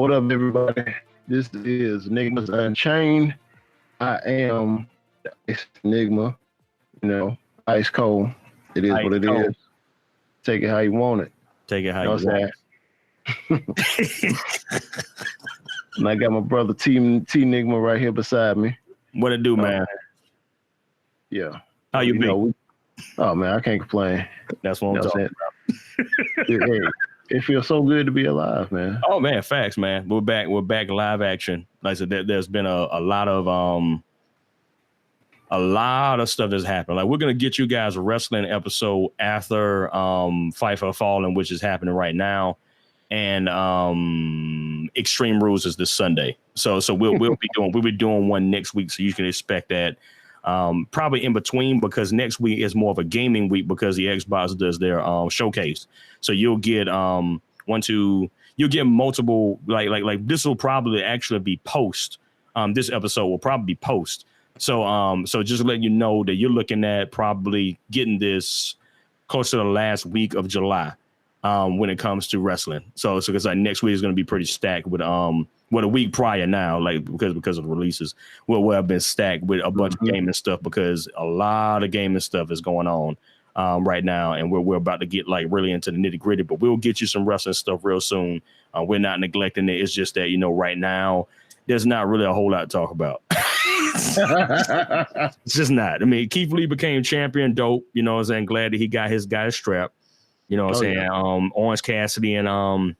What up, everybody? This is Enigmas UnChained. I am it's Enigma, ice cold. It is what it is. Take it how you want it. Take it how you want it. And I got my brother T Enigma right here beside me. What it do, man? Yeah. How you be? Oh man, I can't complain. That's what I'm talking about. Hey, it feels so good to be alive, man. Oh man, facts, man. We're back live action. Like I said, there's been a lot of stuff that's happened. Like, we're gonna get you guys a wrestling episode after Fight for Fallen, which is happening right now, and Extreme Rules is this Sunday. So we'll be doing one next week, so you can expect that. Probably in between, because next week is more of a gaming week because the Xbox does their showcase. So you'll get you'll get multiple, like this will probably actually be post. This episode will probably be post. So just letting you know that you're looking at probably getting this close to the last week of July when it comes to wrestling. So because like next week is going to be pretty stacked with a week prior now, like because of the releases, where I've been stacked with a bunch of gaming stuff, because a lot of gaming stuff is going on right now, and we're about to get like really into the nitty gritty. But we'll get you some wrestling stuff real soon. We're not neglecting it. It's just that right now there's not really a whole lot to talk about. It's just not. I mean, Keith Lee became champion. Dope. You know what I'm saying? Glad that he got his strap. You know what I'm saying? Yeah. Orange Cassidy and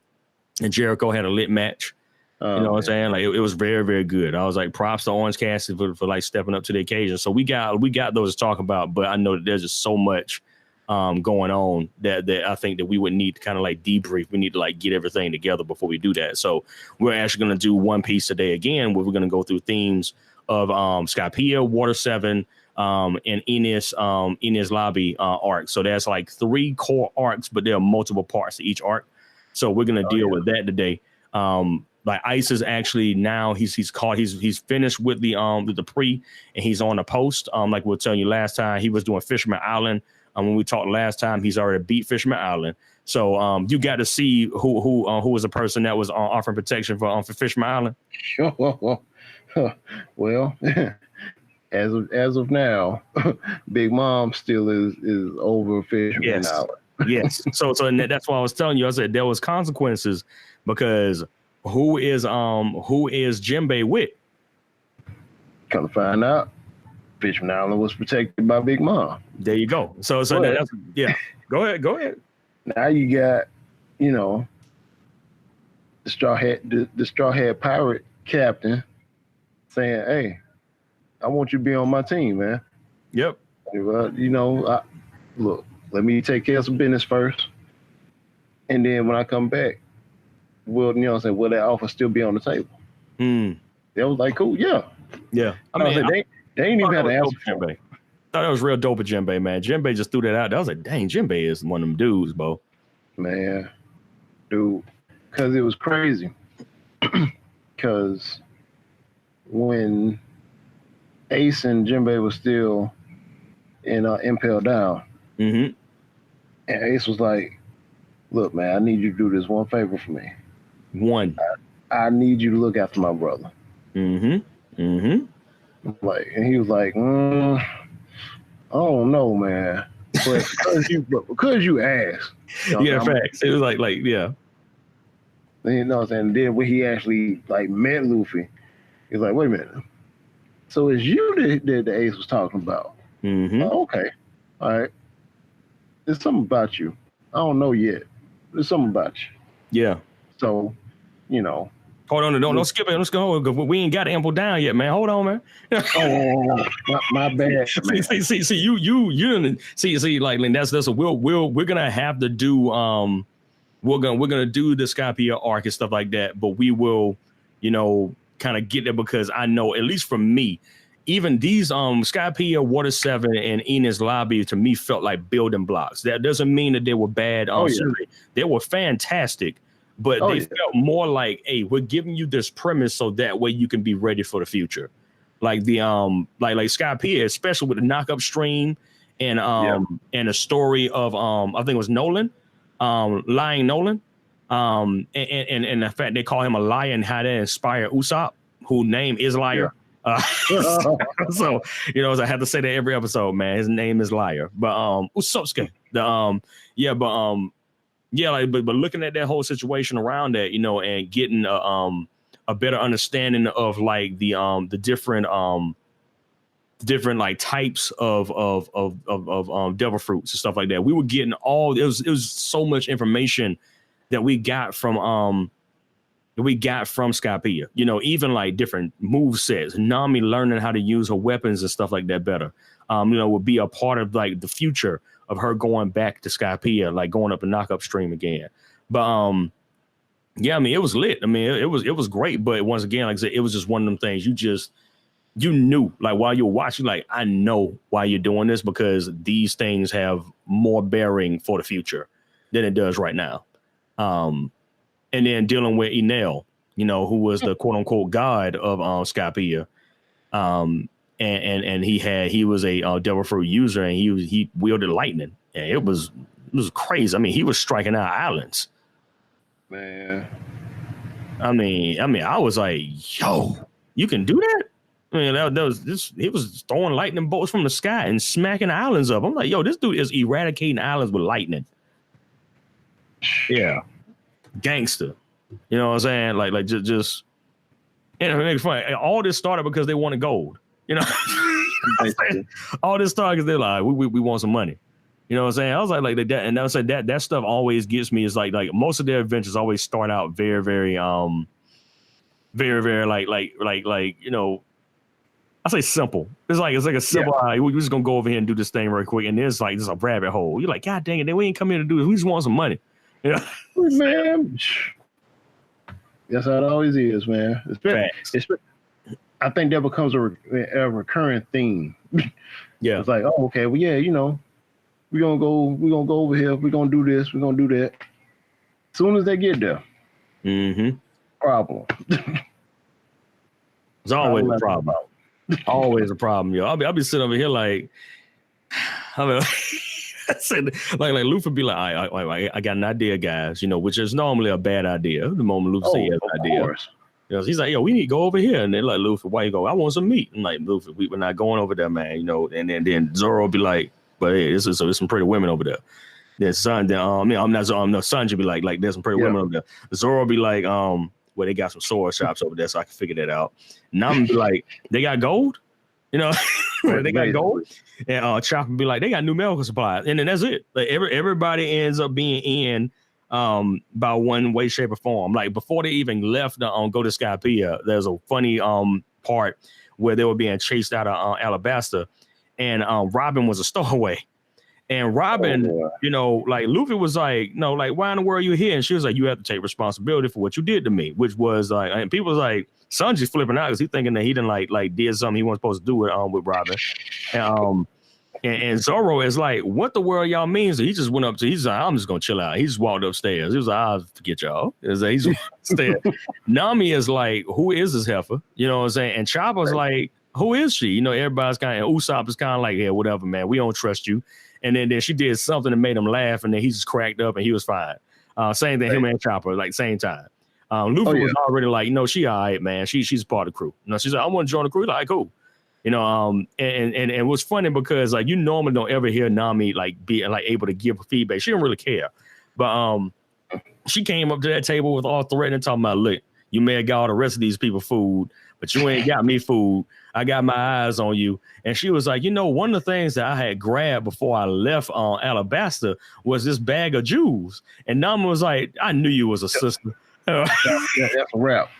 Jericho had a lit match. You know what I'm saying? Like, it was very, very good. I was like, props to Orange Cassidy for like stepping up to the occasion. So we got those to talk about, but I know that there's just so much going on that I think that we would need to kind of like debrief. We need to like get everything together before we do that. So we're actually going to do one piece today again, where we're going to go through themes of Skypiea, Water 7, and Ines Lobby arc. So there's like 3 core arcs, but there are multiple parts to each arc. So we're going to deal with that today. Like, I.C.E is actually now he's finished with the pre, and he's on the post. Like we were telling you last time, he was doing Fisherman Island. When we talked last time, he's already beat Fisherman Island. So you got to see who was the person that was offering protection for Fisherman Island. Sure. Well, as of now, Big Mom still is over Fisherman Island. Yes. So that's why I was telling you. I said there was consequences, because who is Jinbei with? Come to find out, Fisherman Island was protected by Big Mom. There you go. So that's, yeah. Go ahead. Now you got, the straw hat pirate captain saying, "Hey, I want you to be on my team, man." Yep. Look, let me take care of some business first, and then when I come back, will that offer still be on the table? They was like, cool, yeah. I mean, they ain't even had to ask for Jinbei. Thought that was real dope at Jinbei, man. Jinbei just threw that out. I was like, dang, Jinbei is one of them dudes, bro. Man, dude, because it was crazy. Because when Ace and Jinbei was still in Impel Down, and Ace was like, "Look, man, I need you to do this one favor for me. I need you to look after my brother." Like, and he was like, "I don't know, man, but because you asked." Facts. It was like yeah. You know what I'm saying? Then when he actually like met Luffy, he was like, "Wait a minute. So it's you that the Ace was talking about?" Oh, okay, all right. There's something about you. I don't know yet. There's something about you. Yeah. So, Hold on, don't skip it. Let's go. We ain't got ample down yet, man. Hold on, man. My bad. See, you didn't see. Like, that's we're gonna have to do. We're gonna do the Skypiea arc and stuff like that, but we will, kind of get there, because I know, at least for me, even these Skypiea, Water 7, and Ines Lobby to me felt like building blocks. That doesn't mean that they were bad. They were fantastic. But they felt more like, hey, we're giving you this premise so that way you can be ready for the future. Like the like Skypiea, especially with the knock-up stream and a story of I think it was Nolan, Lying Nolan. And the fact they call him a liar and how that inspired Usopp, whose name is Liar. Yeah. So I have to say that every episode, man. His name is Liar, but Usopp's but looking at that whole situation around that, and getting a better understanding of like the different like types of devil fruits and stuff like that. We were getting it was so much information that we got from Skypiea, even like different move sets, Nami learning how to use her weapons and stuff like that better, would be a part of like the future of her going back to Skypiea, like going up and knock up stream again. But it was lit. It was great. But once again, like I said, it was just one of them things you knew, like while you're watching, like, I know why you're doing this, because these things have more bearing for the future than it does right now. And then dealing with Enel, who was the quote unquote god of Skypiea. And he was a devil fruit user, and he wielded lightning, and it was crazy. He was striking out islands. Man. I was like, yo, you can do that? He was throwing lightning bolts from the sky and smacking islands up. I'm like, yo, this dude is eradicating islands with lightning. Yeah. Gangster. You know what I'm saying? Like just it makes fun. All this started because they wanted gold. All this started because they're like, we want some money. You know what I'm saying? I was like that, and I was like that stuff always gets me. Is like most of their adventures always start out very, very very, very like I say simple. It's like a simple. We're just gonna go over here and do this thing real quick, and there's like a rabbit hole. You're like, God dang it, we ain't come here to do this. We just want some money. Man, that's how it always is, man. I think that becomes a recurring theme. Yeah, it's like, oh, okay, well, yeah, we're gonna go over here. We're gonna do this. We're gonna do that. As soon as they get there, problem. It's always a problem. Always a problem, yo. I'll be sitting over here like, I said, like Luffy be like, I got an idea, guys. Which is normally a bad idea. The moment Luffy say he has an idea, he's like, yo, we need to go over here, and they're like, Luffy, why you go? I want some meat. I'm like, Luffy, we're not going over there, man. And then Zoro be like, but hey, there's some pretty women over there. Then Sanji be like, there's some pretty women over there. Zoro be like, well, they got some sword shops over there, so I can figure that out. Nam be like, they got gold, they got gold, and Chopper be like, they got new medical supplies, and then that's it. Like everybody ends up being in by one way, shape, or form. Like before they even left go to Skypiea, there's a funny part where they were being chased out of Alabasta, and Robin was a stowaway. And Robin, like Luffy was like, no, like, why in the world are you here? And she was like, you have to take responsibility for what you did to me, which was like, and people was like, Sanji's flipping out because he's thinking that he didn't like did something he wasn't supposed to do with Robin. And Zoro is like, what the world y'all mean? So he just went up to, he's like, I'm just gonna chill out. He just walked upstairs. He was like, I'll forget y'all. He's upstairs. Nami is like, who is this heifer? You know what I'm saying? And Chopper's like, who is she? Everybody's kind of, and Usopp is kind of like, yeah, whatever, man. We don't trust you. And then she did something that made him laugh, and then he just cracked up, and he was fine. Same thing, him and Chopper, like same time. Luffy was already like, she all right, man. She's part of the crew. She's like, I want to join the crew. Like, cool. And it was funny because like you normally don't ever hear Nami like be like able to give feedback. She didn't really care, but she came up to that table with all threatening, talking about, look, you may have got all the rest of these people food, but you ain't got me food. I got my eyes on you. And she was like, one of the things that I had grabbed before I left on Alabasta was this bag of jewels. And Nami was like, I knew you was a sister. That's a wrap.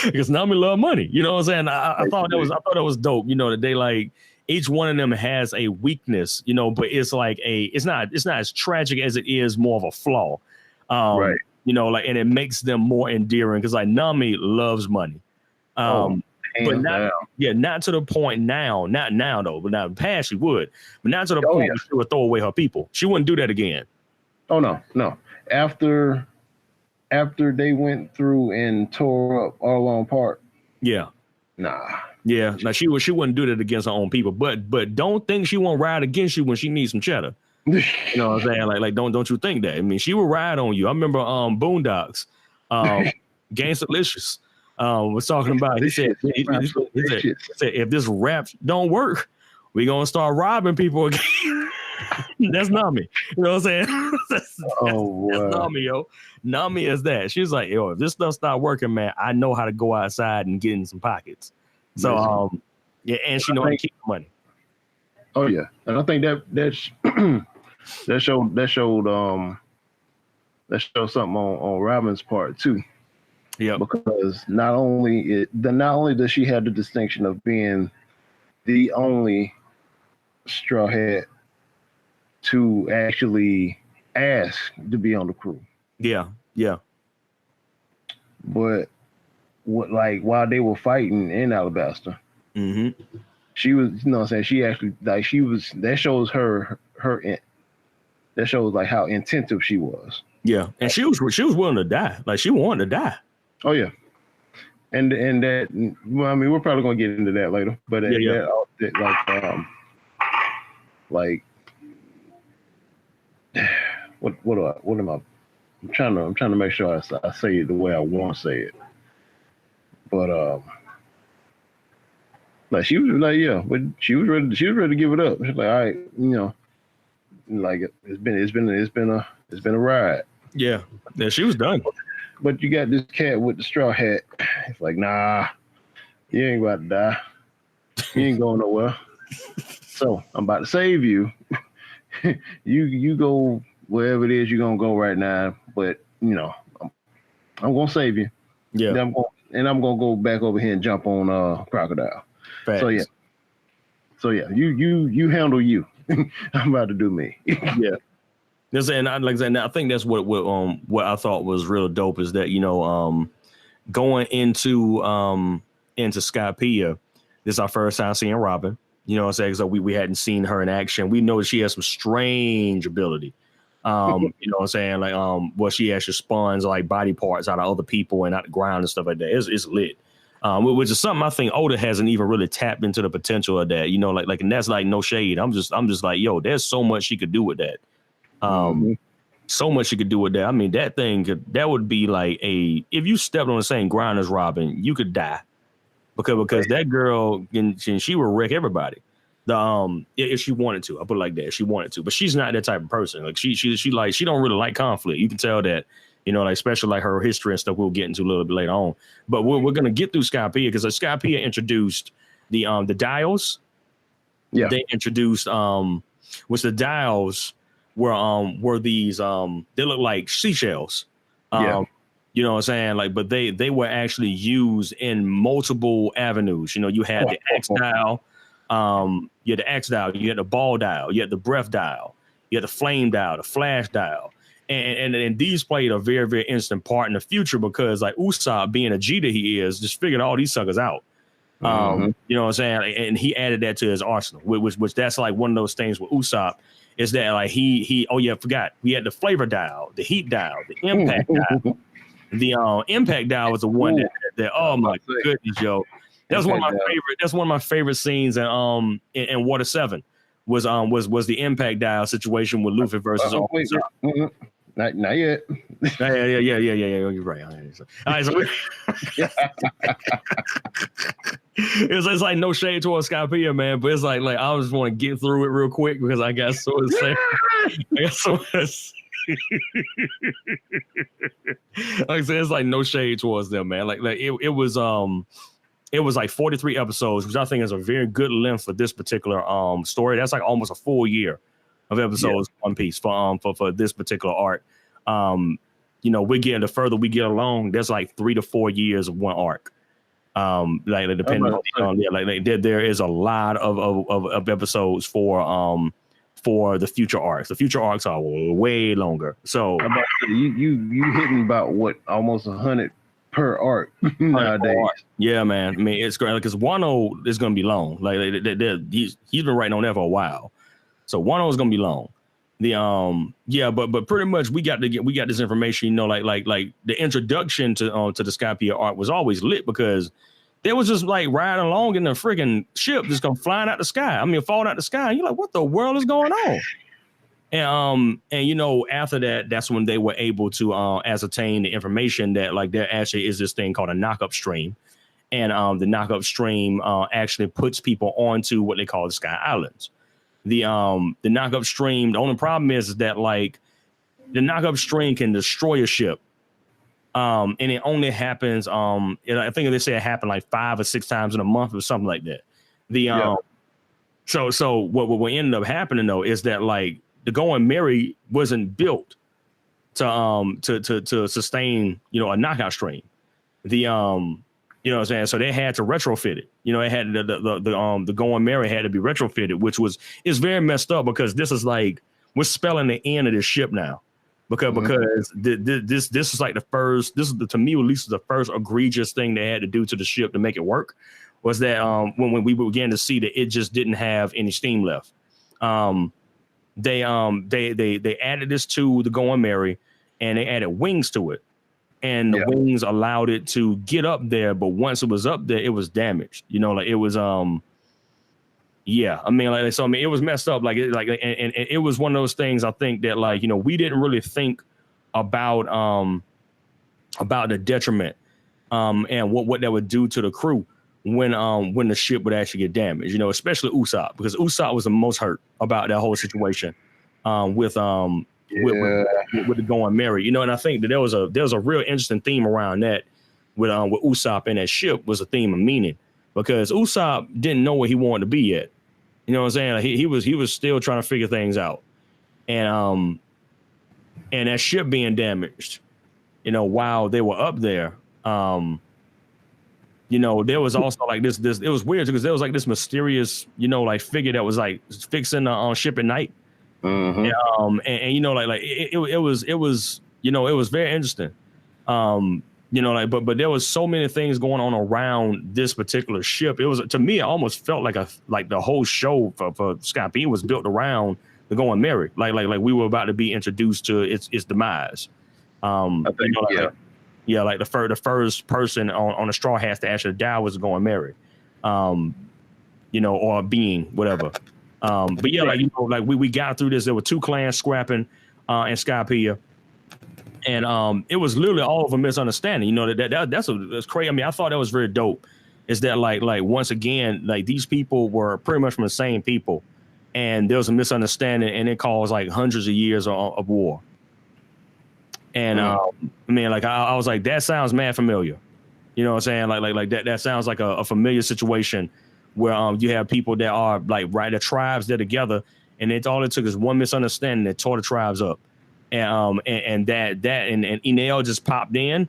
Because Nami love money. You know what I'm saying? I thought that was dope. That they like each one of them has a weakness, but it's like it's not as tragic as it is more of a flaw. Right. And it makes them more endearing because like Nami loves money. But not to the point now, not now though, but now in the past she would, but not to the point where she would throw away her people. She wouldn't do that again. Oh no. After they went through and tore up Arlong Park. Yeah. Nah. Yeah. Now she wouldn't do that against her own people, but don't think she won't ride against you when she needs some cheddar. You know what I'm saying? Like don't you think that? I mean, she would ride on you. I remember Boondocks, Gangsta-licious, was talking about. He said if this rap don't work, we gonna start robbing people again. That's Nami. You know what I'm saying? that's Nami, yo. Nami is that. She's like, yo, if this stuff's not working, man, I know how to go outside and get in some pockets. So yeah, and she know how to keep the money. Oh yeah, and I think that showed something on Robin's part too. Yeah, because not only does she have the distinction of being the only straw hat to actually ask to be on the crew. Yeah. But while they were fighting in Alabasta, she was, you know what I'm saying, she actually that shows her that shows like how intensive she was. Yeah, and she was willing to die. Like she wanted to die. Oh yeah. And that, well, I mean, we're probably gonna get into that later, but what am I? I'm trying to make sure I say it the way I want to say it, but like she was like, yeah, but she was ready to give it up. She's like, all right, you know, like it's been a ride. Yeah, she was done. But you got this cat with the straw hat. It's like, nah, you ain't about to die. You ain't going nowhere. So I'm about to save you. You go wherever it is you're gonna go right now. But you know, I'm gonna save you. Yeah. I'm gonna go back over here and jump on Crocodile. Facts. So yeah, you handle you. I'm about to do me. Yeah. And I think that's what I thought was real dope is that, you know, going into Skypiea, this is our first time seeing Robin. You know what I'm saying? So we hadn't seen her in action. We know that she has some strange ability. You know what I'm saying? Like well, she actually spawns like body parts out of other people and out the ground and stuff like that. It's lit. Which is something I think Oda hasn't even really tapped into the potential of that. You know, like and that's like no shade. I'm just like, yo, there's so much she could do with that. So much you could do with that. I mean, that would be like if you stepped on the same ground as Robin, you could die because that girl she would wreck everybody. If she wanted to, I put it like that. If she wanted to, but she's not that type of person. Like she don't really like conflict. You can tell that, you know, like especially like her history and stuff. We'll get into a little bit later on. But we're gonna get through Skypiea because Skypiea introduced the dials. Yeah, they introduced which the dials were these they look like seashells. You know what I'm saying? Like, but they were actually used in multiple avenues. You know, you had the X dial, you had the X dial, you had the ball dial, you had the breath dial, you had the flame dial, the flash dial. And these played a very, very instant part in the future because like Usopp being a G that he is, just figured all these suckers out. You know what I'm saying? And he added that to his arsenal, which that's like one of those things with Usopp. Is that like he I forgot. We had the flavor dial, the heat dial, the impact dial. The impact dial was the one that oh my goodness, yo. That's one of my favorite scenes in Water 7 was the impact dial situation with Luffy versus Not yet. Yeah. You're right. All right, so it's like no shade towards Skypiea, man, but it's like I just want to get through it real quick because I got so much. Like I said, it's like no shade towards them, man. Like it was like 43 episodes, which I think is a very good length for this particular story. That's like almost a full year of episodes, One Piece for this particular arc. You know, the further we get along, there's like 3 to 4 years of one arc. Like depending on there is a lot of episodes for the future arcs. The future arcs are way longer. So you hitting about what, almost 100 per arc nowadays. Yeah, man. I mean, it's great because Wano is going to be long. Like he's been writing on that for a while. So Wano is going to be long. But pretty much we got this information, you know, like the introduction to the Skypiea arc was always lit because they was just like riding along in the freaking ship, just come flying out the sky. I mean, falling out the sky. And you're like, what the world is going on? And you know, after that, that's when they were able to ascertain the information that like there actually is this thing called a knock-up stream. And the knock-up stream actually puts people onto what they call the Sky Islands. The knock-up stream, the only problem is that like the knock-up stream can destroy a ship. And it only happens, I think they say it happened like 5 or 6 times in a month or something like that. So what ended up happening though is that like the Going Merry wasn't built to sustain, you know, a knockout stream. You know what I'm saying? So they had to retrofit it. You know, it had the Going Merry had to be retrofitted, which is very messed up because this is like we're spelling the end of this ship now. Because this is like the first, to me at least the first egregious thing they had to do to the ship to make it work was that when we began to see that it just didn't have any steam left. They added this to the Going Merry and they added wings to it. And the wings allowed it to get up there, but once it was up there, it was damaged. You know, like it was yeah, I mean, like, so I mean, it was messed up. Like, and it was one of those things. I think that, like, you know, we didn't really think about the detriment, and what that would do to the crew when the ship would actually get damaged. You know, especially Usopp, because Usopp was the most hurt about that whole situation, with the Going Merry. You know, and I think that there was a real interesting theme around that with Usopp and that ship was a theme of meaning, because Usopp didn't know what he wanted to be yet. You know what I'm saying? Like he was still trying to figure things out, and that ship being damaged, you know, while they were up there, you know, there was also like this. It was weird because there was like this mysterious, you know, like figure that was like fixing the ship at night, and you know, like it was you know, it was very interesting. You know, like, but there was so many things going on around this particular ship. It was, to me, it almost felt like the whole show for Scott P was built around the Going Merry. Like we were about to be introduced to its demise. I think, you know, like the first person on the Straw Hats to actually die was the Going Merry. You know, or a being, whatever. But yeah, like, you know, like we got through this. There were 2 clans scrapping in Skypiea. And it was literally all of a misunderstanding. You know, that's crazy. I mean, I thought that was very dope. Is that like once again, like these people were pretty much from the same people, and there was a misunderstanding, and it caused like hundreds of years of war. And I mean, like I was like, that sounds mad familiar. You know what I'm saying? Like that sounds like a familiar situation where you have people that are like the tribes, they're together, and all it took is one misunderstanding that tore the tribes up. And Enel just popped in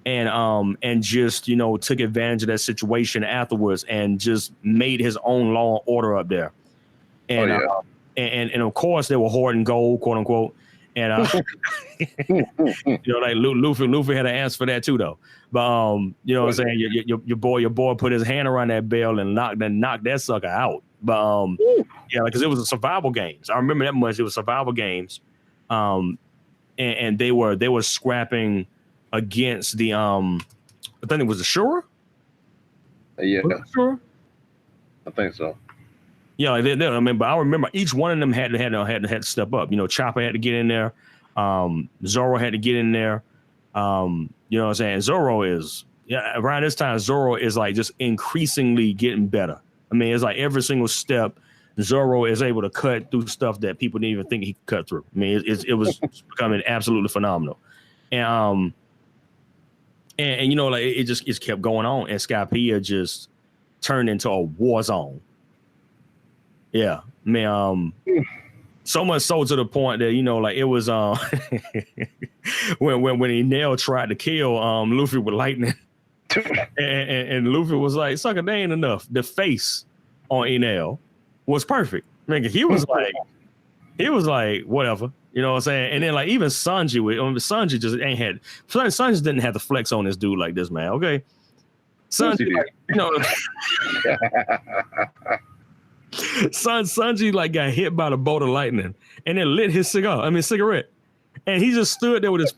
and just, you know, took advantage of that situation afterwards and just made his own law and order up there. And and of course they were hoarding gold, quote unquote. And you know, like Luffy had an answer for that too, though. But you know what I'm saying? Your boy put his hand around that bell and knocked that sucker out. But yeah, because it was a survival games. I remember that much. It was survival games. And they were scrapping against the I think it was the Shura. Yeah, Shura? I think so. Yeah, like I mean, but I remember each one of them had to step up. You know, Chopper had to get in there. Zoro had to get in there. You know what I'm saying? Zoro is around this time. Zoro is like just increasingly getting better. I mean, it's like every single step. Zoro is able to cut through stuff that people didn't even think he could cut through. I mean, it was becoming absolutely phenomenal, and you know, like it just kept going on, and Skypiea just turned into a war zone. Yeah, I mean, so much so to the point that, you know, like it was when Enel tried to kill Luffy with lightning, and Luffy was like, "Sucker, they ain't enough." The face on Enel was perfect. Nigga, he was like, whatever, you know what I'm saying? And then like even Sanji just ain't had. Sanji didn't have to flex on this dude like this, man. Okay, Sanji, like, you know, Sanji like got hit by the bolt of lightning and it lit his cigarette, and he just stood there with his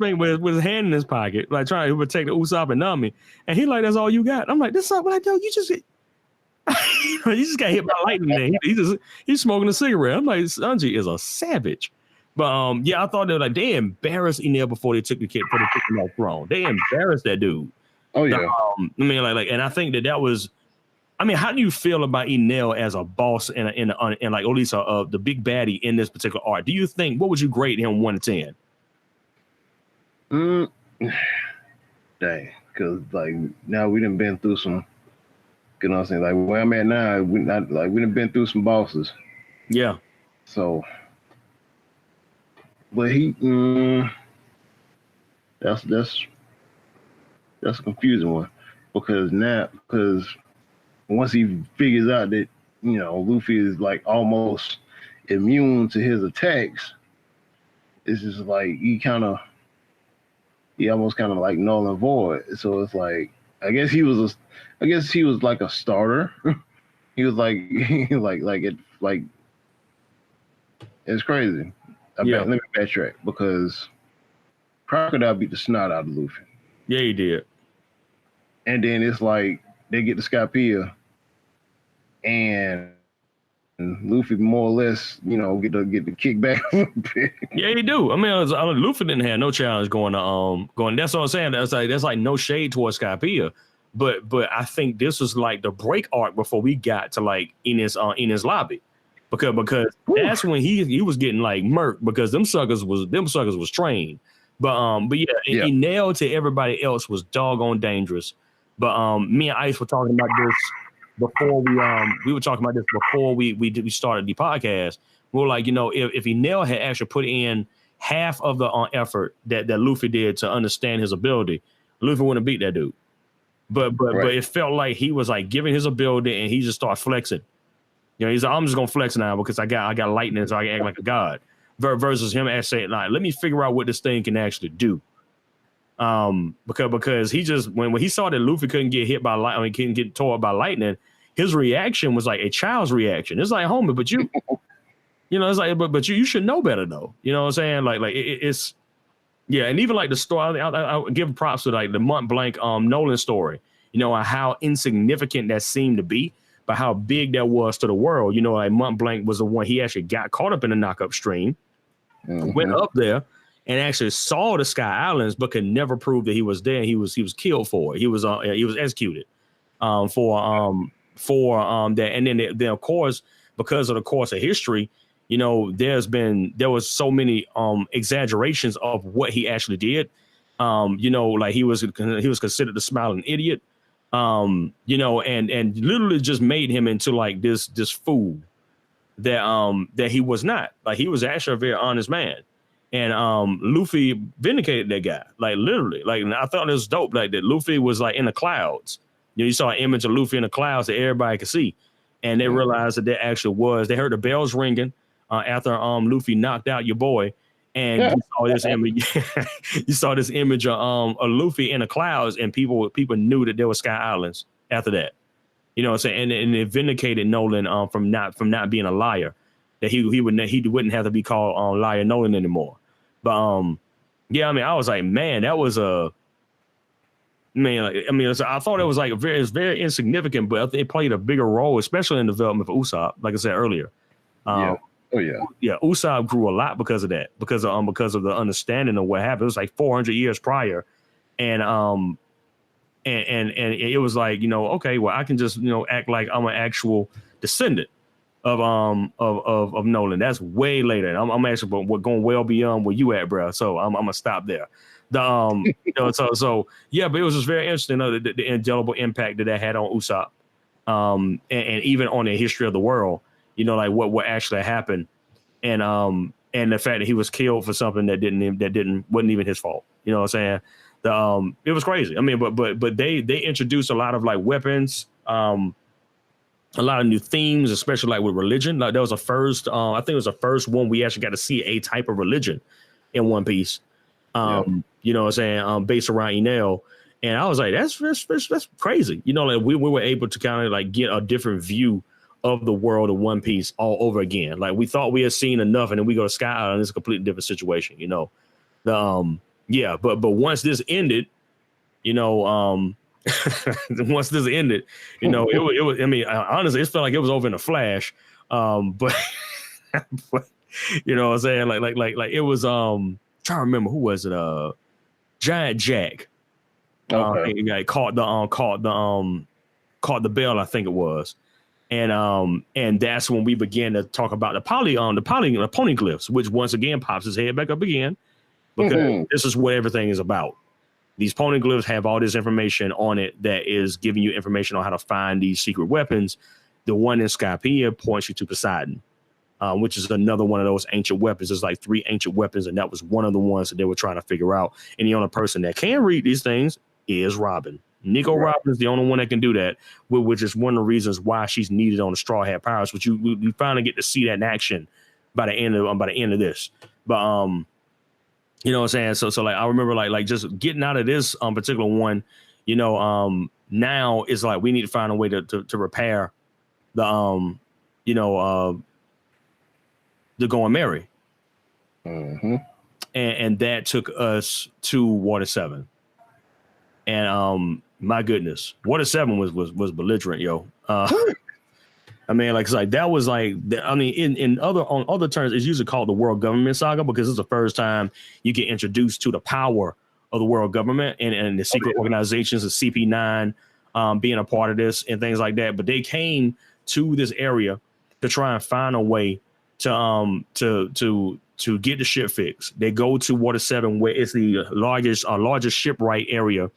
hand in his pocket, like trying to protect the Usopp and Nami, and he like, "That's all you got?" I'm like, "This up, like, yo, you just." He just got hit by lightning. There. He's smoking a cigarette. I'm like, Sanji is a savage. But yeah, I thought they were like they embarrassed Enel before they took him off throne. They embarrassed that dude. Oh yeah. I mean, like, and I think that was. I mean, how do you feel about Enel as a boss and like at least the big baddie in this particular arc? Do you think what would you grade him 1 to 10? Dang, because like now we done been through some. You know what I'm saying? Like where I'm at now, we done been through some bosses. Yeah. So, but he, that's a confusing one because once he figures out that Luffy is like almost immune to his attacks, it's just like he almost kind of like null and void. So it's like I guess he was like a starter. He was like it's crazy. Let me backtrack because Crocodile beat the snot out of Luffy. Yeah, he did. And then it's like they get to Skypiea and Luffy more or less, get the kick back. Yeah, he do. I mean, Luffy didn't have no challenge going. That's what I'm saying. That's like no shade towards Skypiea, but I think this was like the break arc before we got to like Enies lobby, because that's when he was getting like murked because them suckers was trained. But yeah, Enel to everybody else was doggone dangerous. But me and Ice were talking about this. Before we were talking about this before we started the podcast. We were like, if Enel had actually put in half of the effort that Luffy did to understand his ability, Luffy wouldn't have beat that dude. But it felt like he was like giving his ability and he just started flexing. He's like, I'm just gonna flex now because I got lightning, so I can act like a god. Versus him saying, like, let me figure out what this thing can actually do. Because he just when he saw that Luffy couldn't get hit by lightning, couldn't get tore up by lightning, his reaction was like a child's reaction. It's like, homie, but you, it's like, but you should know better though. You know what I'm saying? Like it's yeah, and even like the story, I give props to like the Mont Blanc Nolan story. How insignificant that seemed to be, but how big that was to the world. Like Mont Blanc was the one he actually got caught up in the knockup stream, went up there. And actually saw the Sky Islands, but could never prove that he was there. He was killed for it. He was executed for that. And then of course, because of the course of history, there was so many exaggerations of what he actually did. Like he was considered the smiling idiot. And literally just made him into like this fool that he was not. Like he was actually a very honest man. And Luffy vindicated that guy, like literally. Like I thought it was dope, like that Luffy was like in the clouds. You saw an image of Luffy in the clouds that everybody could see, and they realized that actually was. They heard the bells ringing after Luffy knocked out your boy, and you saw this image. You saw this image of Luffy in the clouds, and people knew that there were Sky Islands after that. What I'm saying? And it vindicated Nolan from not being a liar. That he wouldn't have to be called Liar Nolan anymore. But yeah, I mean, I was like, man, that was I thought it was like it's very insignificant, but it played a bigger role, especially in the development of Usopp. Like I said earlier, Usopp grew a lot because of that, because of the understanding of what happened. It was like 400 years prior, and it was like, okay, well, I can just act like I'm an actual descendant of Nolan. That's way later. And I'm actually going well beyond where you at, bro. So I'm gonna stop there. So yeah, but it was just very interesting, the indelible impact that had on Usopp, and even on the history of the world. Like what actually happened, and the fact that he was killed for something that wasn't even his fault. You know what I'm saying? It was crazy. I mean, but they introduced a lot of like weapons. A lot of new themes, especially like with religion. Like that was a first, I think it was the first one we actually got to see a type of religion in One Piece. You know what I'm saying? Based around Enel. And I was like, that's crazy. Like we were able to kind of like get a different view of the world of One Piece all over again. Like we thought we had seen enough, and then we go to Sky Island, it's a completely different situation, Yeah, but once this ended, once this ended, it was. I mean, honestly, it felt like it was over in a flash. But, but you know what I'm saying? Like it was. Trying to remember who was it? Giant Jack. Okay. Caught the bell, I think it was. And that's when we began to talk about the poneglyphs, which once again pops his head back up again, because this is what everything is about. These poneglyphs have all this information on it that is giving you information on how to find these secret weapons. The one in Skypiea points you to Poseidon, which is another one of those ancient weapons. There's like 3 ancient weapons, and that was one of the ones that they were trying to figure out. And the only person that can read these things is Robin. Nico Robin is the only one that can do that, which is one of the reasons why she's needed on the Straw Hat Pirates, which we finally get to see that in action by the end of this. But you know what I'm saying? So like I remember like just getting out of this particular one, now it's like we need to find a way to repair the the Going Merry. And that took us to Water 7. And my goodness, Water 7 was belligerent, yo. I mean, like that was like, I mean, on other terms, it's usually called the World Government Saga because it's the first time you get introduced to the power of the world government and the secret organizations, the CP9 being a part of this and things like that. But they came to this area to try and find a way to get the ship fixed. They go to Water 7, where it's the largest shipwright area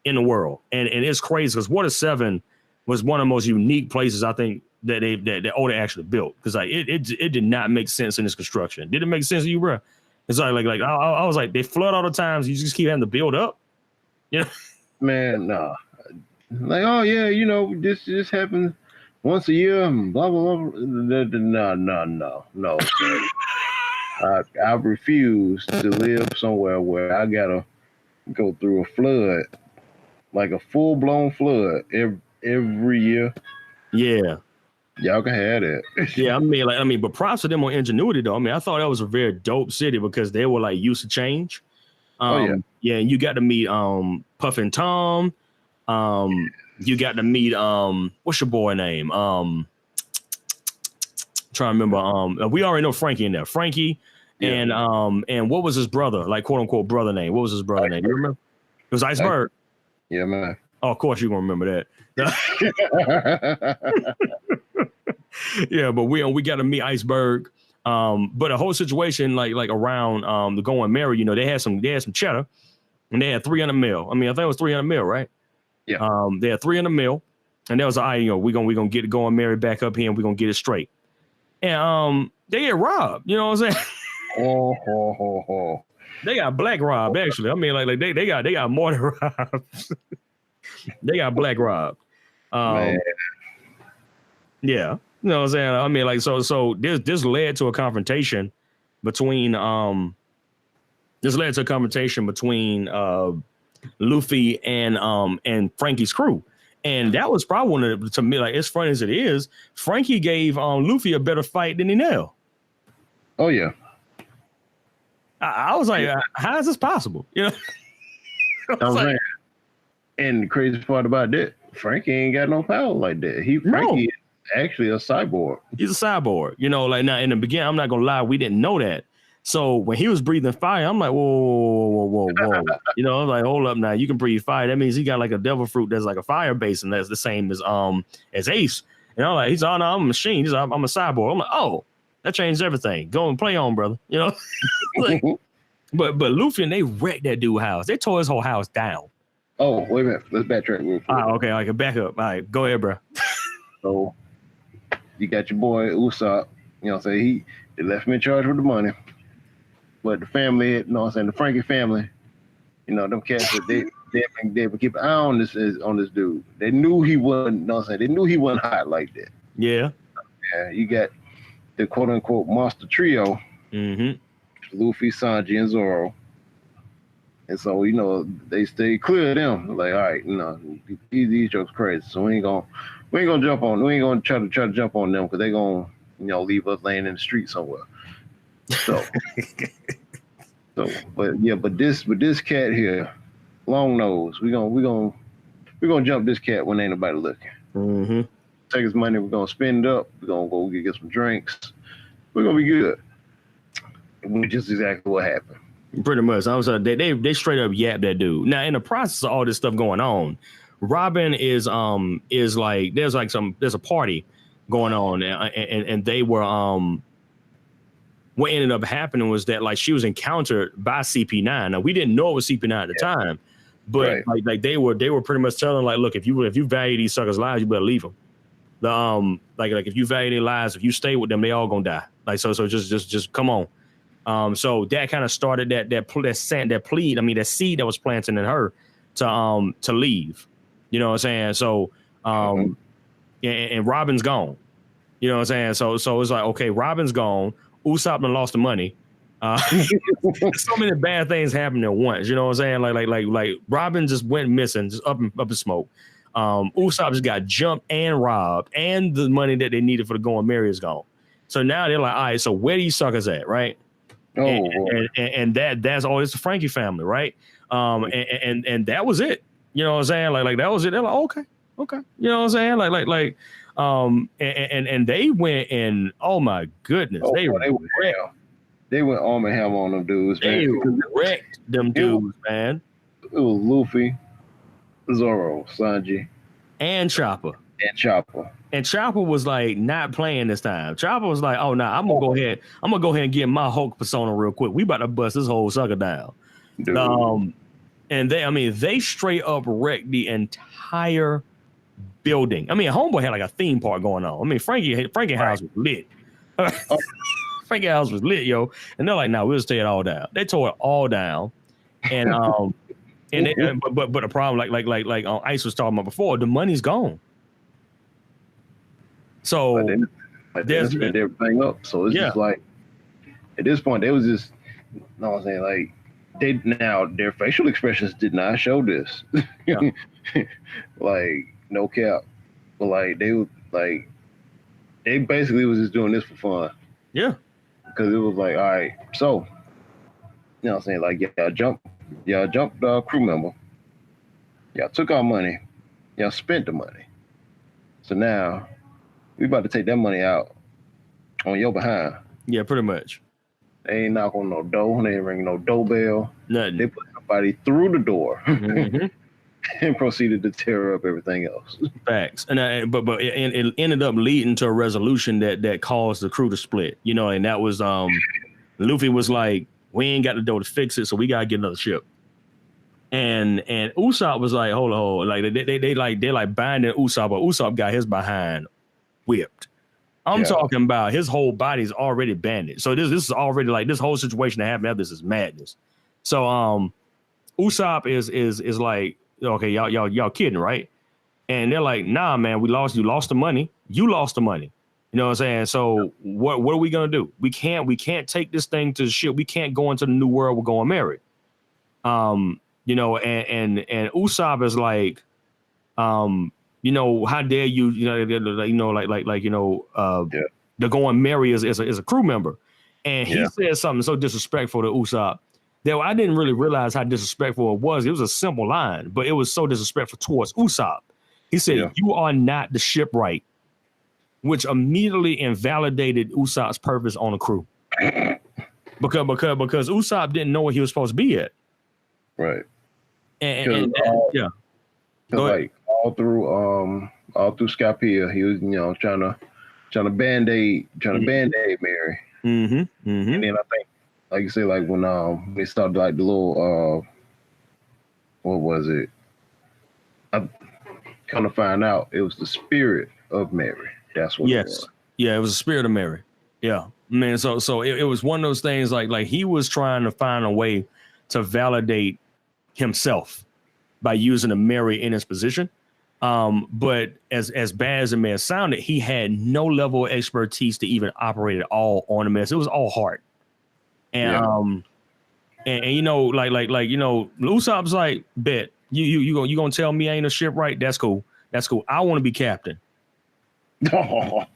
in the world, and it's crazy because Water 7 was one of the most unique places I think that Oda actually built, because like it did not make sense in its construction. Did it make sense to you, bro? It's like I was like, they flood all the times. You just keep having to build up. Man, nah. Like, oh yeah, this just happens once a year. Blah blah blah. No. I refuse to live somewhere where I gotta go through a flood, like a full blown flood every year. Yeah. Y'all can have that. Yeah, I mean, but props to them on ingenuity though. I mean, I thought that was a very dope city because they were like used to change. Yeah, and you got to meet Puffin Tom. You got to meet what's your boy name? Trying to remember. We already know Frankie in there. Frankie, and what was his brother, like quote unquote brother name? What was his brother name? You remember? It was Iceberg. Yeah, man. Oh, of course you're gonna remember that. Yeah, but we got to meet Iceberg. But the whole situation like around the Going Merry, they had some cheddar, and they had 300 mil. I mean, I think it was 300 mil, right? Yeah. They had 300 mil, and that was we gonna get Going Merry back up here, and we're gonna get it straight. And they get robbed. You know what I'm saying? They got black robbed, actually. I mean, like they got more than robbed. They got black robbed. Man. Yeah. You know what I'm saying? I mean, like, so this led to a confrontation between Luffy and Frankie's crew. And that was probably one of the, to me, like, as funny as it is, Frankie gave Luffy a better fight than Enel. Oh yeah. I was like, how is this possible? Like, and the crazy part about that, Frankie ain't got no power like that. Frankie is actually a cyborg. He's a cyborg. Like now in the beginning, I'm not gonna lie, we didn't know that. So when he was breathing fire, I'm like, whoa. I'm like, hold up now. You can breathe fire. That means he got like a devil fruit that's like a fire base, and that's the same as Ace. And I'm like, he's I'm a machine. I'm a cyborg. I'm like, oh, that changed everything. Go and play on, brother. Like, but Luffy and they wrecked that dude's house. They tore his whole house down. Oh, wait a minute. Let's backtrack real quick. Okay, I can back up. All right, go ahead, bro. So you got your boy Usopp. They left me in charge with the money. But the family, the Frankie family, them cats, they would keep an eye on this dude. They knew he wasn't, they knew he wasn't hot like that. Yeah. Yeah, you got the quote unquote monster trio, Luffy, Sanji, and Zoro. And so, they stay clear of them. Like, all right, these jokes crazy. So we ain't gonna jump on. We ain't gonna try to jump on them because they gonna, leave us laying in the street somewhere. So, but this cat here, Long Nose, we gonna we're gonna jump this cat when ain't nobody looking. Mm-hmm. Take his money, we're gonna spend it up, we're gonna go get some drinks, we're gonna be good. Which is exactly what happened. Pretty much. I was they straight up yapped that dude. Now, in the process of all this stuff going on, Robin is like there's a party going on, and they were what ended up happening was that like she was encountered by CP9. Now, we didn't know it was CP9 at the time, but like they were pretty much telling like, look, if you value these suckers' lives, you better leave them. Like if you value their lives, if you stay with them, they all gonna die. Like so just come on. So that kind of started that seed that was planted in her to leave. You know what I'm saying? So and Robin's gone. You know what I'm saying? So it's like, okay, Robin's gone. Usopp done lost the money. So many bad things happened at once. You know what I'm saying? Like Robin just went missing, just up in smoke. Usopp just got jumped and robbed, and the money that they needed for the Going Merry is gone. So now they're like, all right, so where these suckers at, right? Oh, and that's all. It's the Frankie family, right? And that was it. You know what I'm saying? Like that was it. They're like, okay. You know what I'm saying? And they went in. Oh my goodness, they went arm and ham on them dudes. They wrecked them dudes, man. It was Luffy, Zoro, Sanji, and Chopper. And Chopper was like not playing this time. Chopper was like, "Oh no, I'm gonna go ahead and get my Hulk persona real quick. We about to bust this whole sucker down." Dude. And they straight up wrecked the entire building. I mean, Homeboy had like a theme park going on. I mean, Frankie house was lit. Frankie house was lit, yo. And they're like, "Nah, we'll just tear it all down." They tore it all down, and but the problem, like Ice was talking about before, the money's gone. So they spent everything up. So it's just like at this point they was just, you know what I'm saying, like their facial expressions did not show this. Yeah. Like no cap. But like they basically was just doing this for fun. Yeah. Because it was like, all right, so you know what I'm saying, like y'all jumped crew member. Y'all took our money. Y'all spent the money. So now we about to take that money out on your behind. Yeah, pretty much. They ain't knock on no door. They ain't ring no doorbell. Nothing. They put somebody through the door and proceeded to tear up everything else. Facts. And but it ended up leading to a resolution that caused the crew to split. You know, and that was Luffy was like, we ain't got the dough to fix it, so we gotta get another ship. And Usopp was like, hold on, like they binding Usopp, but Usopp got his behind whipped. I'm talking about his whole body's already bandaged. So this is already like this whole situation that happened after this is madness. So Usopp is like, okay, y'all kidding, right? And they're like, nah, man, you lost the money. You lost the money. You know what I'm saying? So what are we gonna do? We can't take this thing to the ship. We can't go into the new world. We're going married. You know, and Usopp is like, you know, how dare you, the Going Merry is a crew member. And he said something so disrespectful to Usopp that I didn't really realize how disrespectful it was. It was a simple line, but it was so disrespectful towards Usopp. He said, you are not the shipwright, which immediately invalidated Usopp's purpose on the crew. because Usopp didn't know where he was supposed to be at. Right. And like all through Skypiea, he was, you know, trying to band-aid Mary. And then I think, like you say, like when they started like the little what was it? I kind of find out it was the spirit of Mary. That's what it was. Yeah, it was the spirit of Mary. Yeah. Man, so it was one of those things like he was trying to find a way to validate himself by using a Mary in his position. But as bad as it may have sounded, he had no level of expertise to even operate at all on the mess. It was all heart. And you know, like you know, Usopp's like, bet you gonna tell me I ain't a shipwright? That's cool. I want to be captain. And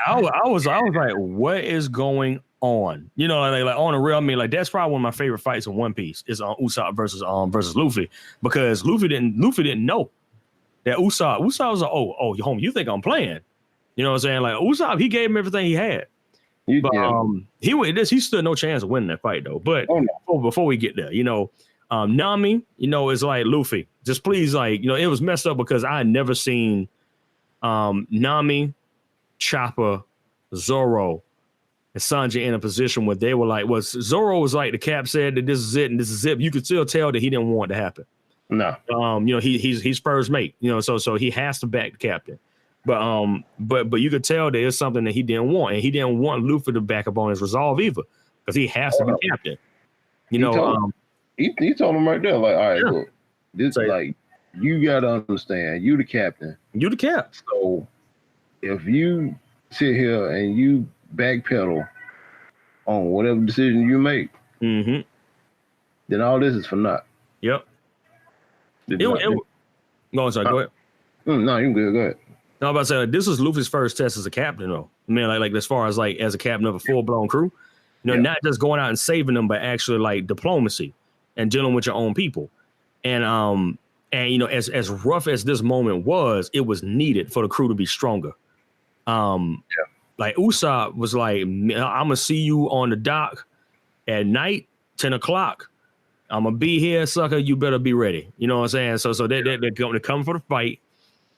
I was like, what is going on. You know, like on the real. I mean, like that's probably one of my favorite fights in One Piece is Usopp versus Luffy, because Luffy didn't know that Usopp was like, oh, homie, you think I'm playing? You know what I'm saying? Like Usopp, he gave him everything he had. He stood no chance of winning that fight though. But before we get there, you know, Nami, you know, is like Luffy. Just please, like, you know, it was messed up because I had never seen Nami, Chopper, Zoro, and Sanji in a position where they were like, Zoro was like, the cap said that this is it and this is it. You could still tell that he didn't want it to happen. No. You know, he's Spurs mate, you know, so he has to back the captain. But you could tell there is something that he didn't want, and he didn't want Luffy to back up on his resolve either, because he has to be captain. You know, he told him right there, like, all right, look, this like, you gotta understand, you the captain. You the cap. So if you sit here and you backpedal on whatever decision you make, then all this is for naught. Yep. Go ahead. No, you can go ahead. No, I'm about to say, like, this was Luffy's first test as a captain, though. I mean, like as far as like as a captain of a full-blown crew, you know, not just going out and saving them, but actually like diplomacy and dealing with your own people. And you know, as rough as this moment was, it was needed for the crew to be stronger. Like Usopp was like, I'm gonna see you on the dock at night, 10 o'clock. I'm gonna be here, sucker. You better be ready. You know what I'm saying? So they're going to come for the fight.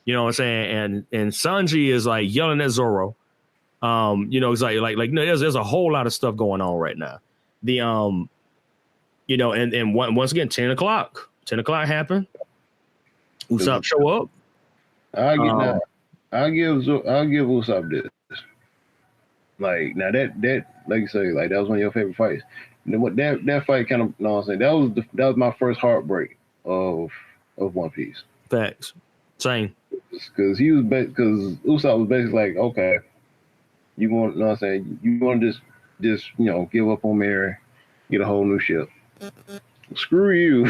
You know what I'm saying? And Sanji is like yelling at Zoro. You know, it's like no, there's a whole lot of stuff going on right now. The you know, and once again, 10 o'clock happened. Usopp show up. I'll give Usopp this. Like now that like you say, like that was one of your favorite fights. And what that fight kind of, you know what I'm saying, that was my first heartbreak of One Piece. Facts. Same. Because Usopp was basically like, okay, you want, you know what I'm saying, you want to just you know, give up on Mary, get a whole new ship. Screw you.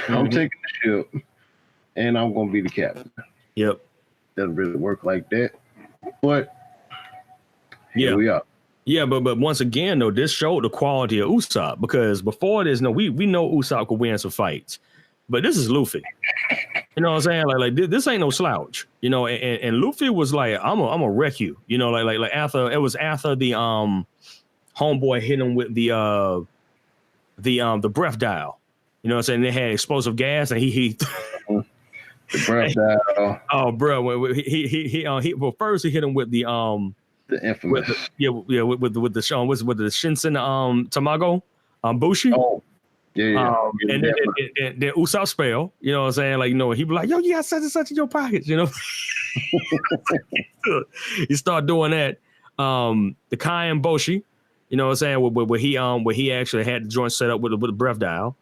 I'm taking the ship and I'm gonna be the captain. Yep. Doesn't really work like that. But here we are. Yeah, but once again though, this showed the quality of Usopp, because before this, we know Usopp could win some fights. But this is Luffy. You know what I'm saying? Like this ain't no slouch. You know, and Luffy was like, I'm a wreck you. You know, like after the homeboy hit him with the breath dial. You know what I'm saying? They had explosive gas, and he the breath dial. Oh, bro, he first he hit him with the infamous with the Shinsen Tamago Bushi. Oh. Yeah. And then Usopp spell, you know what I'm saying? Like, you know, he'd be like, yo, you got such and such in your pockets, you know? He start doing that. The Kaien Boshi, you know what I'm saying? Where he actually had the joint set up with the breath dial,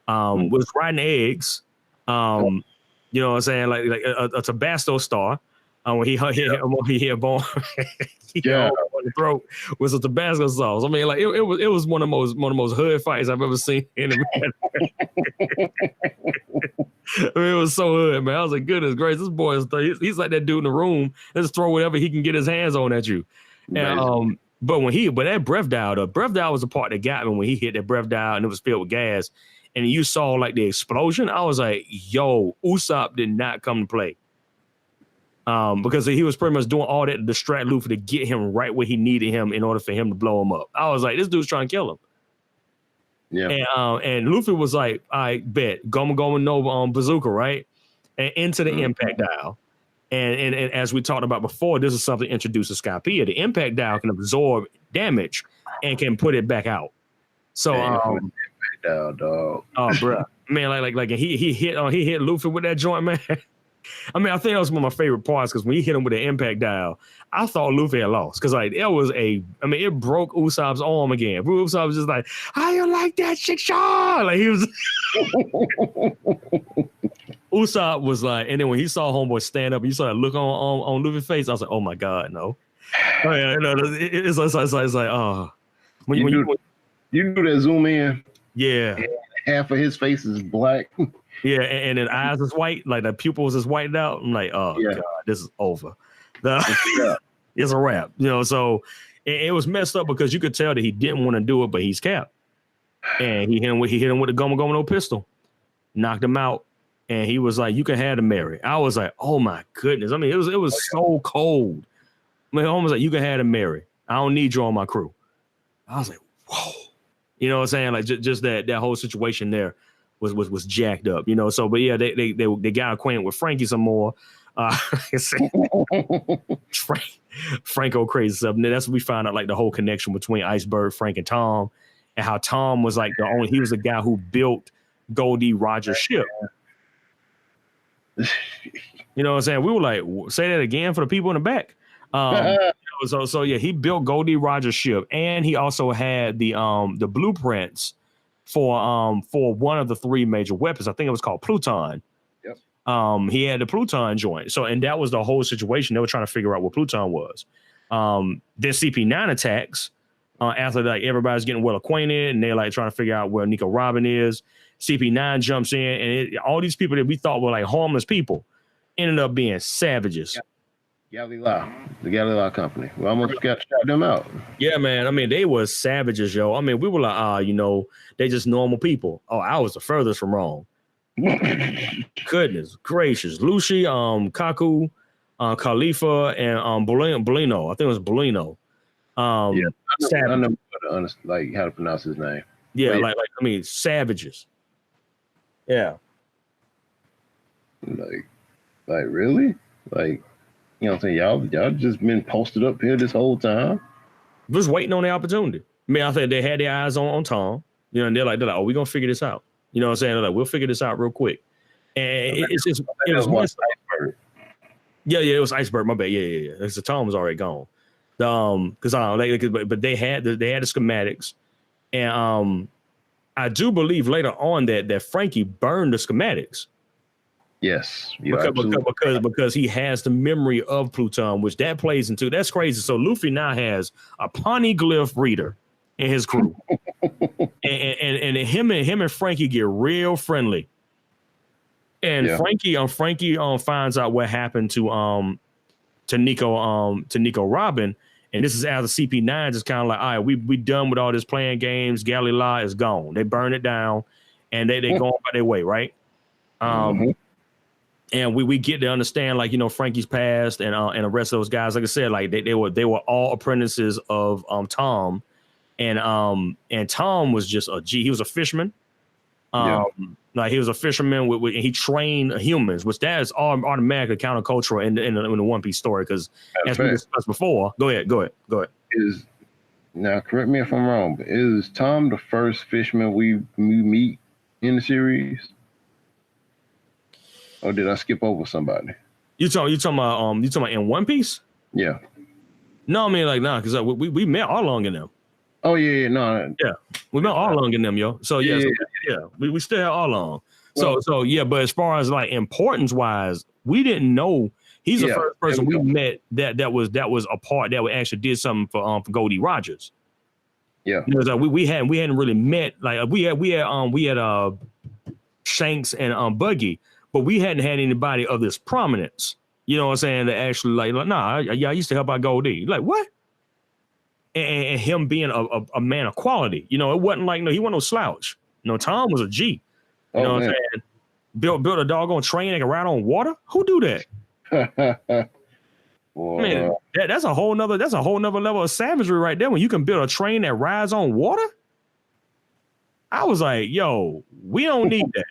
was riding eggs. You know what I'm saying? Like a Tabasco star. When he hit bone, on the throat with some Tabasco sauce. I mean, like it was one of the most hood fights I've ever seen in America. I mean, it was so hood, man. I was like, goodness gracious, this boy he's like that dude in the room. Let's throw whatever he can get his hands on at you. And, but that breath dial was the part that got me when he hit that breath dial and it was filled with gas, and you saw like the explosion. I was like, yo, Usopp did not come to play. Because he was pretty much doing all that to distract Luffy to get him right where he needed him in order for him to blow him up. I was like, this dude's trying to kill him. Yeah. And Luffy was like, I bet Goma no bazooka, right? And into the impact dial. And as we talked about before, this is something introduced to Skypiea. The impact dial can absorb damage and can put it back out. So impact dial, dog. Oh, bro, man, like he hit Luffy with that joint, man. I mean, I think that was one of my favorite parts, because when he hit him with the impact dial, I thought Luffy had lost, because like it broke Usopp's arm again. Usopp was just like, how you like that shit, Shaw? Like he was. Usopp was like, and then when he saw homeboy stand up, you saw that look on Luffy's face. I was like, oh my god, no. Oh, yeah, no, it's like, oh, when you do that zoom in, yeah, half of his face is black. Yeah, and then eyes is white, like the pupils is whited out. I'm like, oh god, this is over. It's a wrap, you know. So it was messed up because you could tell that he didn't want to do it, but he's capped. And he hit him with the Gomo pistol, knocked him out, and he was like, "You can have the Mary." I was like, "Oh my goodness!" I mean, it was so cold. I mean, almost like, "You can have the Mary. I don't need you on my crew." I was like, "Whoa," you know what I'm saying? Like just that whole situation there was jacked up, you know. So, but yeah, they got acquainted with Frankie some more. Franco crazy stuff. And that's when we found out like the whole connection between Iceberg, Frank, and Tom, and how Tom was like he was the guy who built Goldie Roger's ship. You know what I'm saying? We were like, say that again for the people in the back. So yeah, he built Goldie Roger's ship, and he also had the blueprints for one of the 3 major weapons. I think it was called Pluton. He had the Pluton joint. So, and that was the whole situation. They were trying to figure out what Pluton was. Then CP9 attacks after like everybody's getting well acquainted, and they're like trying to figure out where Nico Robin is. CP9 jumps in, and all these people that we thought were like harmless people ended up being savages. Galileo, the Galileo company. We almost got shot them out. Yeah, man. I mean, they were savages, yo. I mean, we were like, you know, they just normal people. Oh, I was the furthest from wrong. Goodness gracious. Lucy, Kaku, Khalifa, and Bolino. I think it was Bolino. I never like how to pronounce his name. Yeah, like I mean, savages. Yeah. Like really? Like, you know what I'm saying? Y'all just been posted up here this whole time. Just waiting on the opportunity. I mean, I think they had their eyes on Tom. You know, and they're like, oh, we're gonna figure this out. You know what I'm saying? They're like, we'll figure this out real quick. And it was Iceberg. Yeah, it was Iceberg. My bad. Yeah. The Tom was already gone. Because but they had the schematics, and I do believe later on that Frankie burned the schematics. Yes, because he has the memory of Pluton, which that plays into. That's crazy. So Luffy now has a poneglyph reader in his crew, and him and Frankie get real friendly. And Frankie finds out what happened to Nico Robin, and this is after CP9 just kind of like, all right, we done with all this playing games. Galileo is gone. They burn it down, and they go on by their way, right? And we get to understand, like, you know, Frankie's past and the rest of those guys. Like I said, like they were all apprentices of Tom, and Tom was just a G. He was a fisherman. Like he was a fisherman and he trained humans, which that is automatically countercultural in the One Piece story. Because as we discussed before, go ahead. Now correct me if I'm wrong, but is Tom the first fisherman we meet in the series? Or did I skip over somebody? You talking about in One Piece? Yeah. No, I mean like because we met Arlong in them. Oh yeah, we met Arlong in them, yo. So we still have Arlong. So yeah, but as far as like importance wise, we didn't know he's the first person we met that was a part that actually did something for Goldie Rogers. Yeah, you know, like we hadn't really met, like we had Shanks and Buggy, but we hadn't had anybody of this prominence. You know what I'm saying? That actually like nah, I used to help out Goldie. Like what? And him being a man of quality, you know, it wasn't like he wasn't no slouch. No, Tom was a G. You know what I'm saying? Built a doggone train that can ride on water. Who do that? Man, that's a whole nother level of savagery right there. When you can build a train that rides on water, I was like, yo, we don't need that.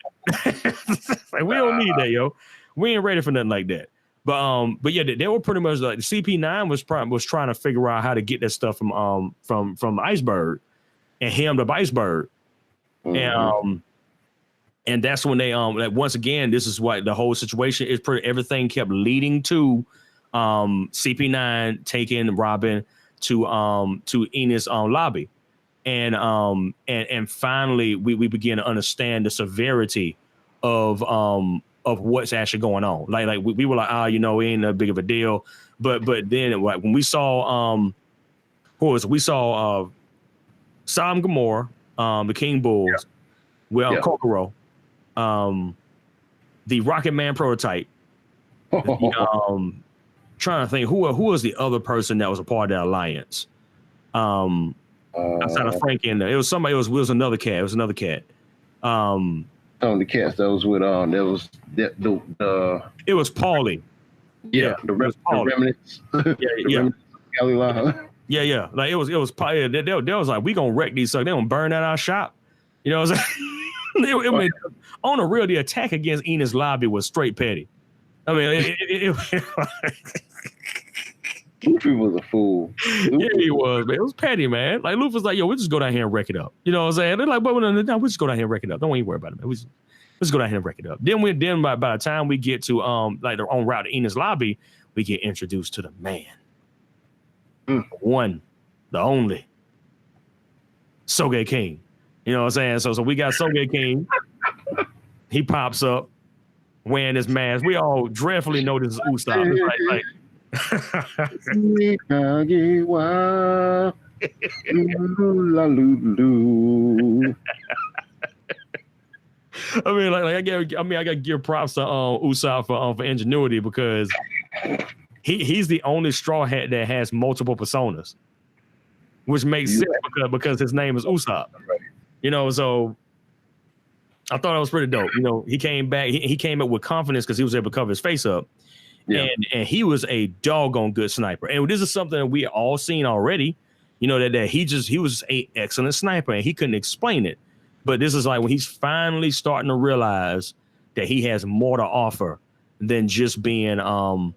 Like, we don't need that, yo. We ain't ready for nothing like that. But yeah, they were pretty much like CP9 was trying to figure out how to get that stuff from Iceberg and hemmed up Iceberg. And that's when they like, once again, this is what the whole situation is. Everything kept leading to CP9 taking Robin to Enos lobby, and finally we begin to understand the severity of what's actually going on. Like we were like, it ain't that big of a deal. But then when we saw Sodom Gomorrah, the King Bulls, Kokoro, the Rocket Man prototype. Trying to think who was the other person that was a part of that alliance. Outside of Frankie and it was somebody. It was another cat. It was another cat. Some of the cats that was with there was the it was Paulie. Yeah, the remnants. Yeah. Like it was probably they was like, we gonna wreck these suckers. They gonna burn out our shop. You know what I'm saying? On a real, the attack against Enos Lobby was straight petty. I mean, Luffy was a fool. Yeah, he was, man. It was petty, man. Like Luffy was like, yo, we just go down here and wreck it up. You know what I'm saying? They're like, well, no, we just go down here and wreck it up. Don't even worry about it, man. Let's go down here and wreck it up. Then by the time we get to like the on route to Enos Lobby, we get introduced to the man. One, the only Soge King. You know what I'm saying? So we got Soge King. He pops up wearing his mask. We all dreadfully know this is Usopp. I got to give props to Usopp for ingenuity because he's the only Straw Hat that has multiple personas, which makes sense because his name is Usopp. You know, so I thought it was pretty dope. You know, he came back. He came up with confidence because he was able to cover his face up. Yeah. And he was a doggone good sniper. And this is something that we all seen already, you know, that he was an excellent sniper and he couldn't explain it. But this is like when he's finally starting to realize that he has more to offer than just being a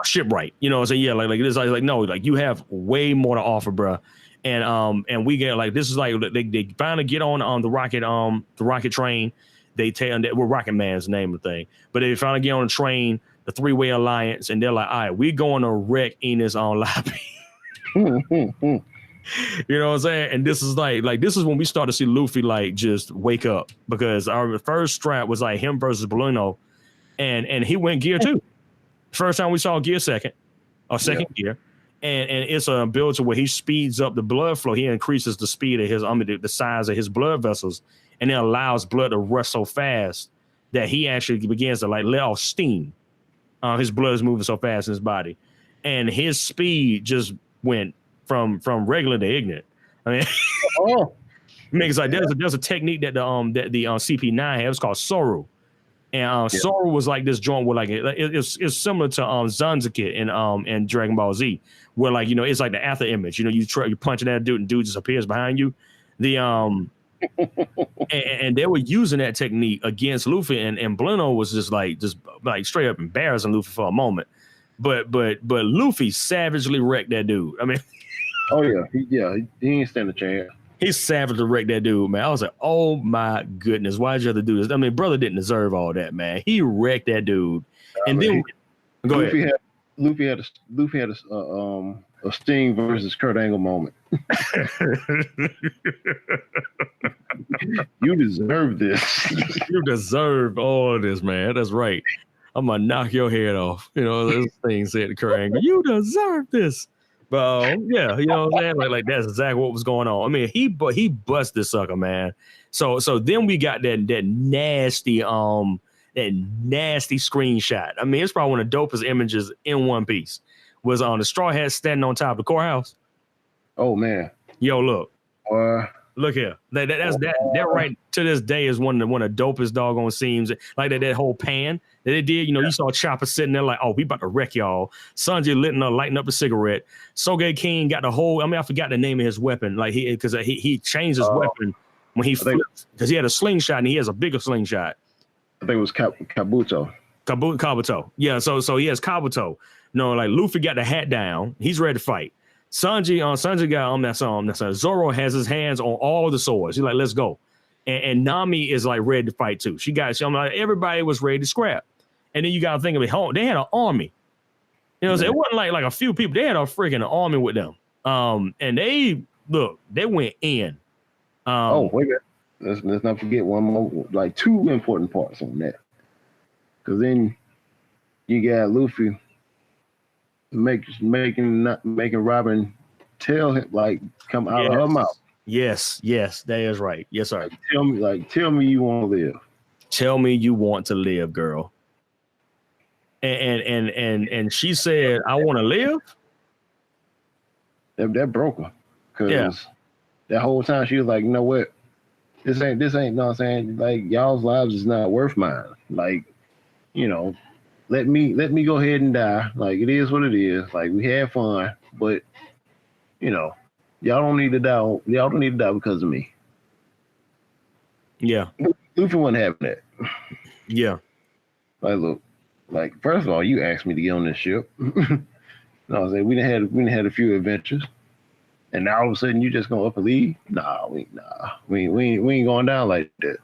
shipwright. You know what I'm saying? Yeah, like this like no, like you have way more to offer, bro. And we get like this is like they finally get on the rocket train. They tell that we're Rocket Man's name of the thing, but they finally get on the train, the three-way alliance, and they're like, all right, we're going to wreck Enos on Lobby. You know what I'm saying? And this is like this is when we start to see Luffy like just wake up because our first strap was like him versus Blueno, and he went gear too. First time we saw gear second gear. And it's a build to where he speeds up the blood flow. He increases the speed of the size of his blood vessels, and it allows blood to rush so fast that he actually begins to like let off steam. His blood is moving so fast in his body, and his speed just went from regular to ignorant. I mean, it's like there's a technique that the CP9 has called Soru. And Soru was like this joint where like it's similar to Zanzuki in Dragon Ball Z, where like you know it's like the after image. You know, you're punching at a dude and dude just appears behind you. And they were using that technique against Luffy, and Blueno was just like straight up embarrassing Luffy for a moment. But Luffy savagely wrecked that dude. I mean, he ain't stand a chance. He savagely wrecked that dude, man. I was like, oh my goodness, why'd you have to do this? I mean, brother didn't deserve all that, man. He wrecked that dude. Then go ahead. Luffy had a Sting versus Kurt Angle moment. You deserve this. You deserve all this, man. That's right. I'm gonna knock your head off. You know, this thing said to Kurt Angle, you deserve this. But yeah, you know what I'm saying? Like that's exactly what was going on. I mean, he bust this sucker, man. So then we got that nasty screenshot. I mean, it's probably one of the dopest images in One Piece. Was on the Straw Hat standing on top of the courthouse. Oh man. Yo, look. Look here. That right to this day is one of the dopest doggone scenes. Like that whole pan that they did. You know, you saw Chopper sitting there like, oh, we about to wreck y'all. Sanji lighting up a cigarette. Soge King got the whole. I mean, I forgot the name of his weapon. Like he changed his weapon when he flipped because he had a slingshot and he has a bigger slingshot. I think it was Kabuto. Kabuto. Yeah. So he has Kabuto. No, like Luffy got the hat down. He's ready to fight. Sanji got that Zoro has his hands on all the swords. He's like, let's go. And Nami is like ready to fight too. I'm like, everybody was ready to scrap. And then you got to think of it. They had an army. You know what I'm saying? It wasn't like a few people. They had a freaking army with them. And they went in. Wait a minute. Let's not forget one more, like two important parts on that. Because then you got Luffy making Robin tell him like come out of her mouth. Yes, that is right. Yes, sir. Tell me you want to live. Tell me you want to live, girl. and she said, "I want to live." That broke her, because Yeah. that whole time she was like, you know what? This ain't, you know what I'm saying? Like, y'all's lives is not worth mine. Like, you know, let me go ahead and die. Like, it is what it is. Like, we had fun, but you know, y'all don't need to die. Y'all don't need to die because of me. Yeah. Luffy wasn't having that. Yeah. Like, look, like, first of all, you asked me to get on this ship. No, I was saying we didn't had a few adventures, and now all of a sudden you just gonna up and leave? Nah, we ain't going down like that.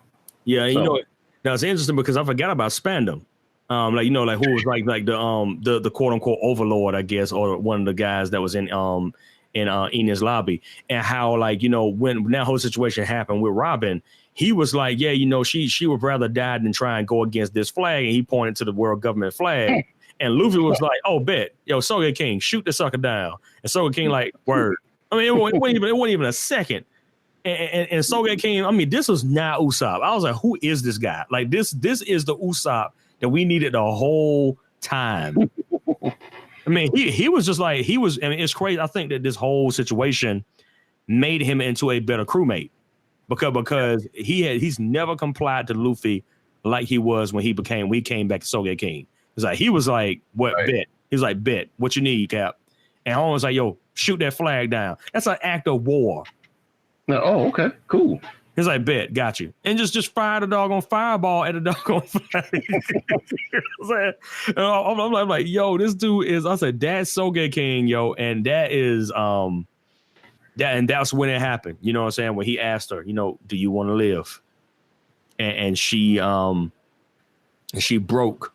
Yeah, you know, now it's interesting because I forgot about Spandam. Like, you know, like who was like the quote unquote overlord, I guess, or one of the guys that was in Enid's lobby, and how, like, you know, when that whole situation happened with Robin, he was like, yeah, you know, she would rather die than try and go against this flag, and he pointed to the world government flag. And Luffy was like, "Oh, bet, yo, Soge King, shoot the sucker down." And Soge King, like, word. I mean, it wasn't even a second. And Soge King, I mean, this was not Usopp. I was like, who is this guy? Like, this is the Usopp that we needed the whole time. I mean, he was just like, I mean, it's crazy. I think that this whole situation made him into a better crewmate because he's never complied to Luffy like he was when we came back to Soge King. He was like, what, right. Bet? He was like, bet, what you need, Cap? And I was like, yo, shoot that flag down. That's an act of war. Oh, okay, cool. He's like, bet, got you. And just fire the doggone fireball at the doggone flag. I'm like, yo, this dude is, I said, that's Soge King, yo. And that is, that's when it happened. You know what I'm saying? When he asked her, you know, do you want to live? And she broke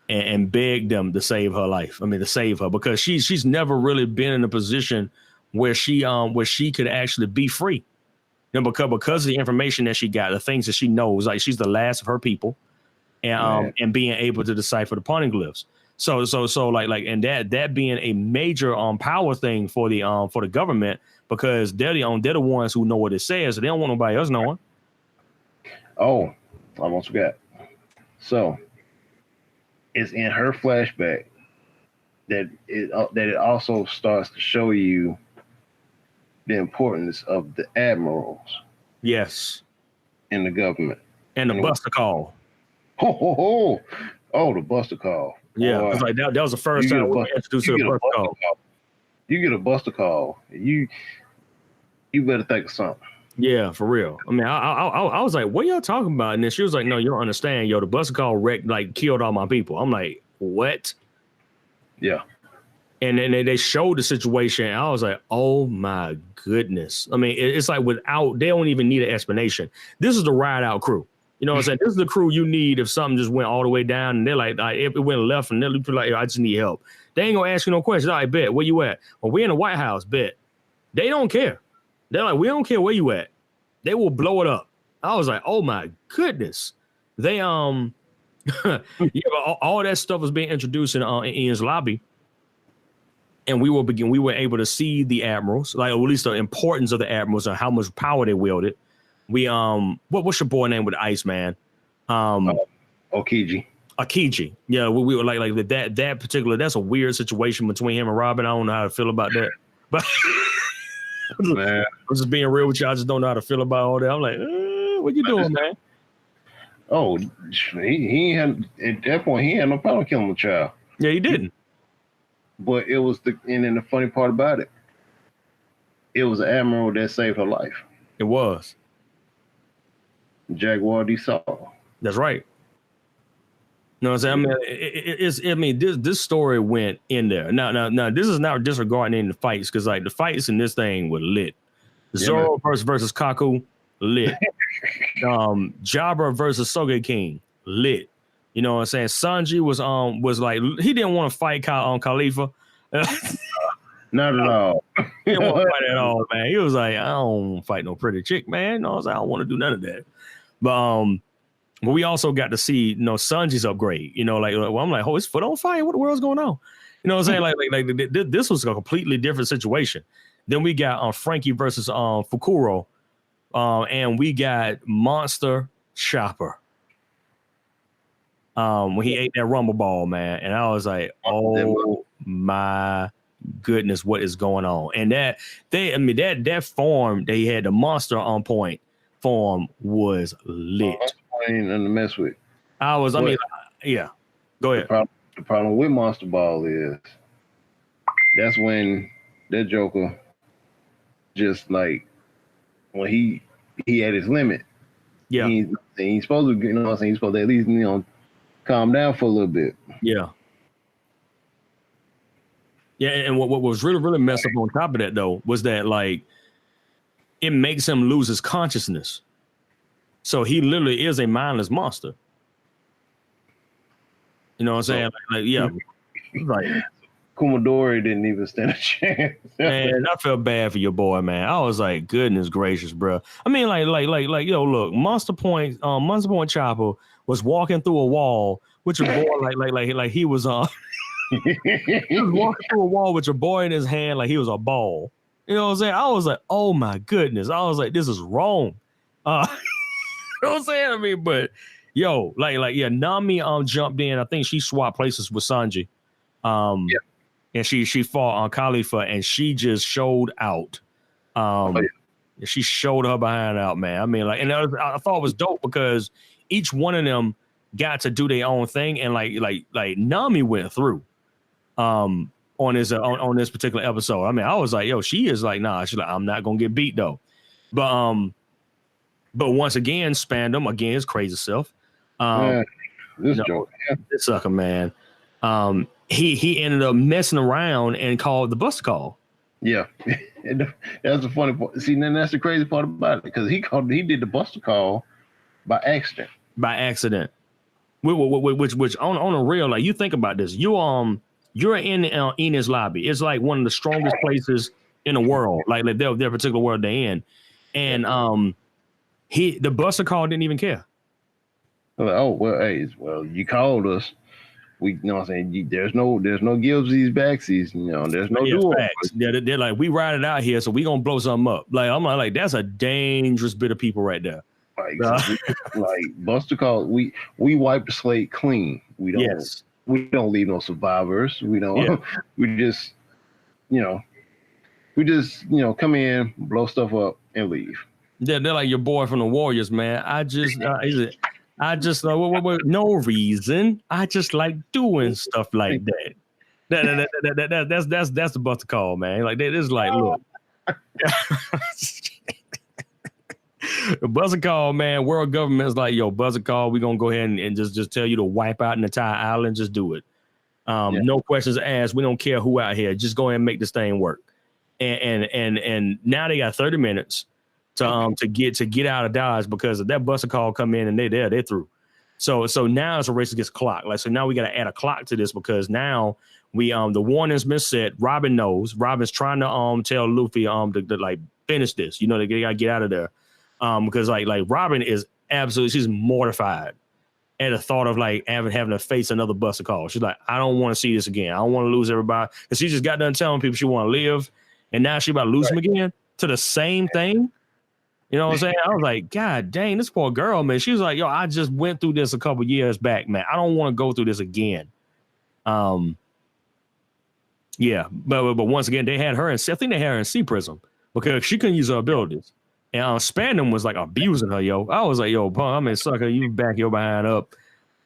and begged them to save her life. I mean, to save her, because she's never really been in a position where she could actually be free. You know, because of the information that she got, the things that she knows, like she's the last of her people, and being able to decipher the poneglyphs. So like, and that being a major power thing for the government, because they're the ones who know what it says. So they don't want nobody else knowing. Oh, I almost forgot. So it's in her flashback that it also starts to show you the importance of the admirals. Yes. In the government. And the Buster Call. Oh, the Buster Call. Yeah, it's like that was the first time we were introduced to the Buster Call. You get a Buster Call, you better think of something. Yeah, for real. I mean, I was like, what y'all talking about? And then she was like, no, you don't understand. Yo, the Buster Call wrecked, like, killed all my people. I'm like, what? Yeah. And then they showed the situation. And I was like, oh my goodness. I mean, it's like they don't even need an explanation. This is the ride out crew. You know what I'm saying? This is the crew you need if something just went all the way down and they're like if it went left and they're like, I just need help. They ain't gonna ask you no questions. I bet, where you at? Well, we're in the White House, bet. They don't care. They're like, we don't care where you at. They will blow it up. I was like, oh my goodness. They yeah, but all that stuff was being introduced in Ian's lobby. And we were able to see the admirals, like, at least the importance of the admirals and how much power they wielded. We what's your boy name with the ice, man? Okiji. Akiji. Yeah, we were like that particular. That's a weird situation between him and Robin. I don't know how to feel about that. But man, I'm just being real with you. I just don't know how to feel about all that. I'm like, what you doing, man? Oh, he had at that point he had no problem killing the child. Yeah, he didn't. But it was and then the funny part about it was an admiral that saved her life. It was. Jaguar D. Saul. That's right. You know what I'm saying? I mean, this story went in there. Now, this is not disregarding any of the fights, because like the fights in this thing were lit. Zoro versus Kaku, lit. Jabra versus Soge King, lit. You know what I'm saying? Sanji was like, he didn't want to fight Khalifa. Not at all. He didn't want to fight at all, man. He was like, I don't fight no pretty chick, man. You know what I'm saying? I don't want to do none of that. But we also got to see, you know, Sanji's upgrade. You know, like, well, I'm like, oh, his foot on fire. What the world's going on? You know what I'm saying? Like this was a completely different situation. Then we got Frankie versus Fukuro, and we got Monster Chopper. when he ate that rumble ball, man. And I was like, oh my goodness, what is going on? And that form they had, the monster on point form was lit. Ain't nothing to mess with. Yeah. Go ahead. The problem with Monster Ball is that's when that Joker just like when he at his limit. Yeah. He's supposed to, you know what I'm saying? He's supposed to at least, you know, calm down for a little bit. Yeah. Yeah, and what was really, really messed up on top of that, though, was that, like, it makes him lose his consciousness. So he literally is a mindless monster. You know what I'm saying? Like yeah. Like, Kumadori didn't even stand a chance. Man, I felt bad for your boy, man. I was like, goodness gracious, bro. I mean, like, yo, look, Monster Point Chopper was walking through a wall with your boy, like he was he was walking through a wall with your boy in his hand like he was a ball. You know what I'm saying? I was like, oh my goodness. I was like, this is wrong. You know what I'm saying? I mean, but yo, yeah, Nami jumped in. I think she swapped places with Sanji. Yeah. And she fought on Khalifa and she just showed out. She showed her behind out, man. I mean, like, and I thought it was dope because each one of them got to do their own thing, and like Nami went through on this particular episode. I mean, I was like, yo, she is like, nah, she's like, I'm not gonna get beat though. But once again, Spandam again his crazy self. This sucker, man. He ended up messing around and called the bus call. Yeah, that's the funny part. See, then that's the crazy part about it because he did the Buster call by accident. Which on a real, like, you think about this, you're in Enid's lobby. It's like one of the strongest places in the world, like their particular world they're in, and the Buster call didn't even care. Like, oh well, you called us. We, you know what I'm saying? There's no Gilsies, backsies, you know, there's no dual. They're like, we ride it out here, so we gonna blow something up. Like, I'm like, that's a dangerous bit of people right there. Like Buster called, we wipe the slate clean. We don't leave no survivors. We don't. we just come in, blow stuff up, and leave. They're like your boy from the Warriors, man. I just no reason. I just like doing stuff like that. That's the Buster call, man. Like, that is like, look. The Buster call, man. World government's like, yo, Buster call. We're gonna go ahead and just tell you to wipe out an entire island. Just do it. No questions asked. We don't care who out here. Just go ahead and make this thing work. And now they got 30 minutes to get out of Dodge because if that Buster call come in and they're through. So now it's a race against clock. Like, so now we got to add a clock to this because now we the warning's been set. Robin knows. Robin's trying to tell Luffy to like finish this. You know, they gotta get out of there. Because like Robin is absolutely, she's mortified at the thought of like having to face another Buster call. She's like, I don't want to see this again. I don't want to lose everybody, because she just got done telling people she want to live, and now she about to lose them again to the same thing. You know what I'm saying? I was like, God dang, this poor girl, man. She was like, yo, I just went through this a couple years back, man. I don't want to go through this again. Yeah, but once again, they had her in, I think they had her in Sea Prism because she couldn't use her abilities. And Spandam was like abusing her, yo. I was like, yo, punk, I mean, sucker, you back your behind up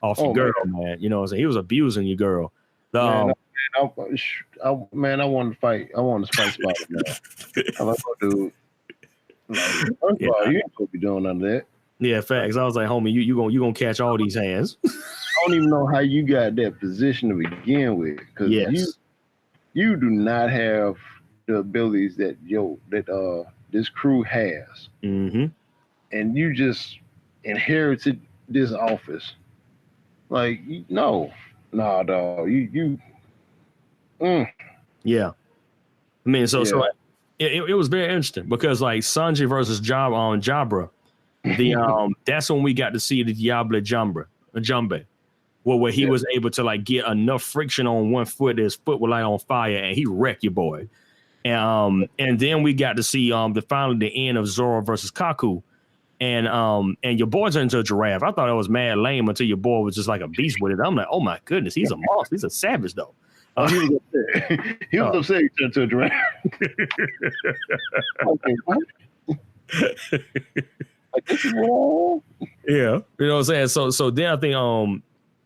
off your girl, man. You know what I'm saying? He was abusing your girl. I wanted to fight. I wanted to fight Spider, man. I'm like, oh, dude. Like, first of all, you ain't supposed to be doing none of that. Yeah, facts. I was like, homie, you gonna catch all these hands. I don't even know how you got that position to begin with, because you do not have the abilities that this crew has, and you just inherited this office. Like, dog. Yeah. I mean, so it was very interesting because like Sanji versus Jabra, that's when we got to see the Diable Jambe, where he was able to like get enough friction on one foot that his foot was like on fire and he wrecked your boy. And then we got to see finally the end of Zoro versus Kaku, and your boy turned into a giraffe. I thought it was mad lame until your boy was just like a beast with it. I'm like, oh my goodness, he's a monster. He's a savage though. He was upset. He was upset he turned into a giraffe. Okay, what? Like, this is what yeah, you know what I'm saying. So then I think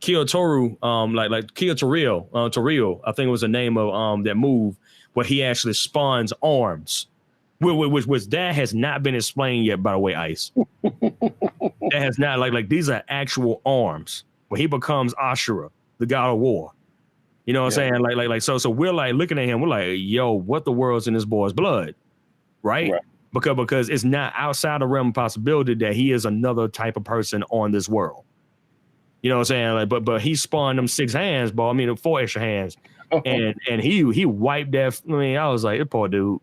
Kyotoru, like Torrio, I think it was the name of that move where he actually spawns arms, which that has not been explained yet. By the way, Ice, that has not like these are actual arms where he becomes Ashura, the god of war. You know what I'm saying? Like so we're like looking at him, we're like, yo, what the world's in this boy's blood, right? Because it's not outside the realm of possibility that he is another type of person on this world. You know what I'm saying? Like, but he spawned them 6 hands, bro. I mean, 4 extra hands, and he wiped that. I mean, I was like, this poor dude.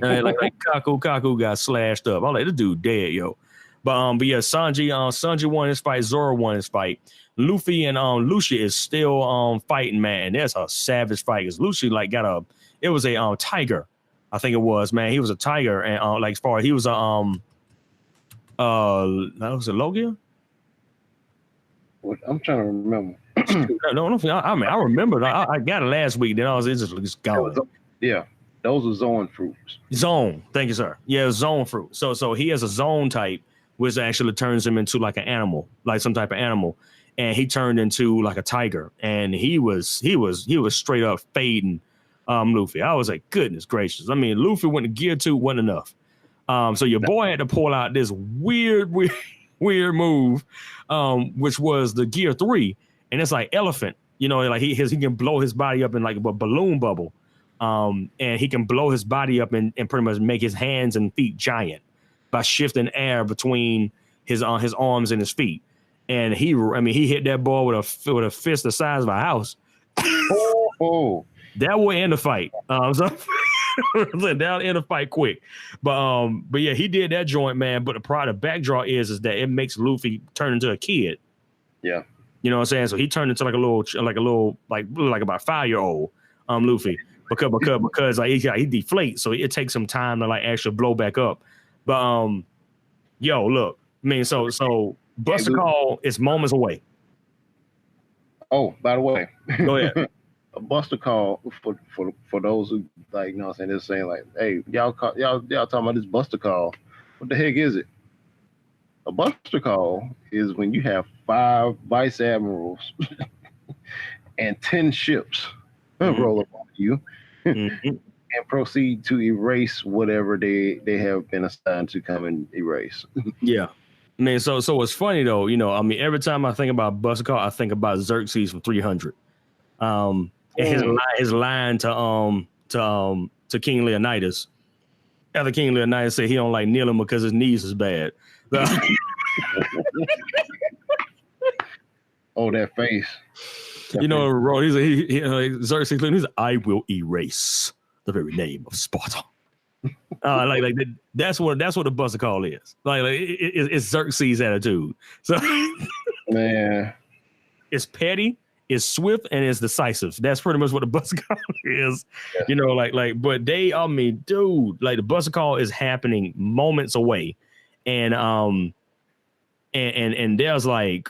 like Kaku got slashed up. I'm like, this dude dead, yo. But yeah, Sanji won his fight. Zoro won his fight. Luffy and Lucia is still fighting, man. And that's a savage fight because Lucia like it was a tiger. I think it was, man. He was a tiger, and like as far as he was a that was a Logia. What, I'm trying to remember. no, I mean I remember. I got it last week. Then it just gone. Yeah, those are zone fruits. Zone, thank you, sir. Yeah, zone fruit. So he has a zone type, which actually turns him into like an animal, like some type of animal, and he turned into like a tiger, and he was straight up fading. Luffy. I was like, goodness gracious. I mean, Luffy went to gear 2 wasn't enough. So your boy had to pull out this weird move, which was the gear 3, and it's like elephant. You know, like he can blow his body up in like a balloon bubble, and he can blow his body up and pretty much make his hands and feet giant by shifting air between his arms and his feet. And he hit that ball with a fist the size of a house. Oh. That will end the fight. That'll end the fight quick. But yeah, he did that joint, man. But the backdraw is that it makes Luffy turn into a kid. Yeah. You know what I'm saying? So he turned into like about 5-year-old Luffy because like he deflates, so it takes some time to like actually blow back up. But yo, look, I mean, so Buster Call is moments away. Oh, by the way, go ahead. A Buster Call for those who like, you know what I'm saying, they're saying like, hey, y'all talking about this Buster Call. What the heck is it? A Buster Call is when you have 5 vice admirals and 10 ships roll up on you and proceed to erase whatever they have been assigned to come and erase. Yeah. I mean, so it's funny though, you know, I mean, every time I think about Buster Call, I think about Xerxes from 300. And his line to King Leonidas. After King Leonidas said he don't like kneeling because his knees is bad. Oh, that face. You know, Xerxes, he's I will erase the very name of Sparta. That's what the Buster Call is. It's Xerxes' attitude. So man, it's petty. Is swift and is decisive. That's pretty much what the Buster Call is. Yeah. You know, but I mean, dude, like the Buster Call is happening moments away. And there's like,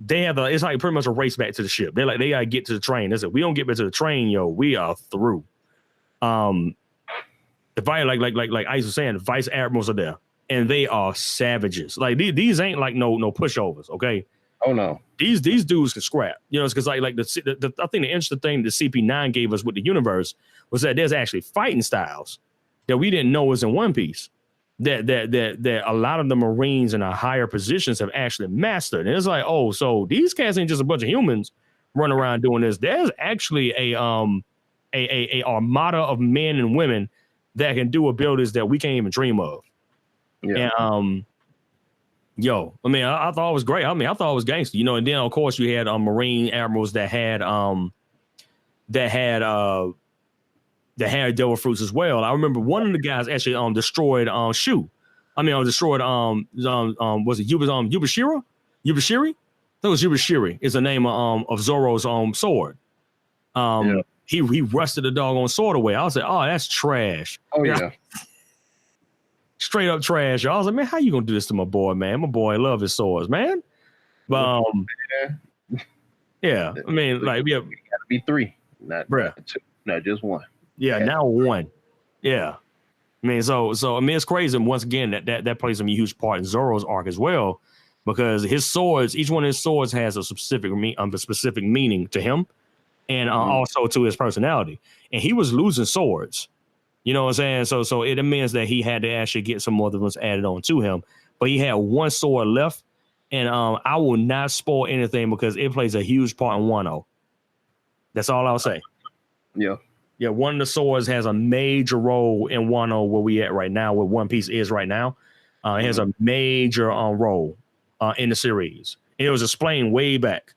it's like pretty much a race back to the ship. They gotta get to the train. They said, we don't get back to the train, yo, we are through. The fight, like Ice was saying, the vice admirals are there and they are savages. Like these ain't like no pushovers, okay? Oh no, these dudes can scrap. You know, it's because like I think the interesting thing the CP9 gave us with the universe was that there's actually fighting styles that we didn't know was in One Piece. That a lot of the Marines in the higher positions have actually mastered. And it's like, oh, so these cats ain't just a bunch of humans running around doing this. There's actually a armada of men and women that can do abilities that we can't even dream of. Yeah. And yo, I mean, I thought it was great. I mean, I thought it was gangster, you know. And then of course you had Marine admirals that had devil fruits as well. I remember one of the guys actually destroyed Shu. I mean, destroyed was it Yubashira? Yubashiri? I think it was Yubashiri is the name of Zoro's sword. He rusted the doggone sword away. I was like, oh, that's trash. Oh yeah. straight up trash. I was like, man, how you gonna do this to my boy, man? My boy love his swords, man. But yeah, I mean, like, yeah, gotta be 3, not 2, not just 1. Yeah, now 1. Yeah. I mean, so I mean, it's crazy. And once again, that plays a huge part in Zoro's arc as well, because his swords, each one of his swords has a specific meaning to him, and also to his personality. And he was losing swords, you know what I'm saying? So it means that he had to actually get some other ones added on to him. But he had 1 sword left, and I will not spoil anything because it plays a huge part in Wano. That's all I'll say. Yeah. Yeah, one of the swords has a major role in Wano where we at right now, where One Piece is right now. It has a major role in the series. It was explained way back,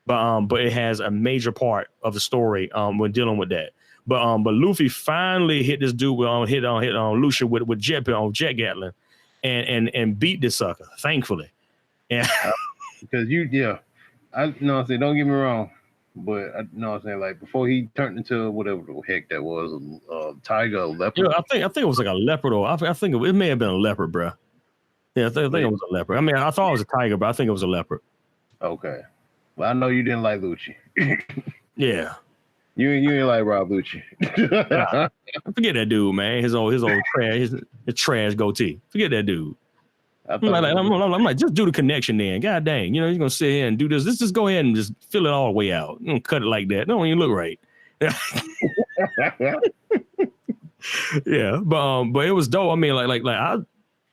but it has a major part of the story when dealing with that. But Luffy finally hit this dude hit on Lucia with jet Gatling, and beat this sucker. Thankfully, yeah. Because I know what I'm saying. Don't get me wrong. But I know what I'm saying, like before he turned into whatever the heck that was, a tiger, a leopard. I think it was like a leopard, or I think it may have been a leopard, bro. Yeah, I think it was a leopard. I mean, I thought it was a tiger, but I think it was a leopard. Okay. Well, I know you didn't like Lucci. Yeah. You ain't like Rob Lucci. Nah, forget that dude, man. His old trash, his trash goatee. Forget that dude. I'm like, just do the connection then. God dang, you're gonna sit here and do this. Let's just go ahead and just fill it all the way out. Don't cut it like that. Don't even look right. Yeah, but it was dope. I mean,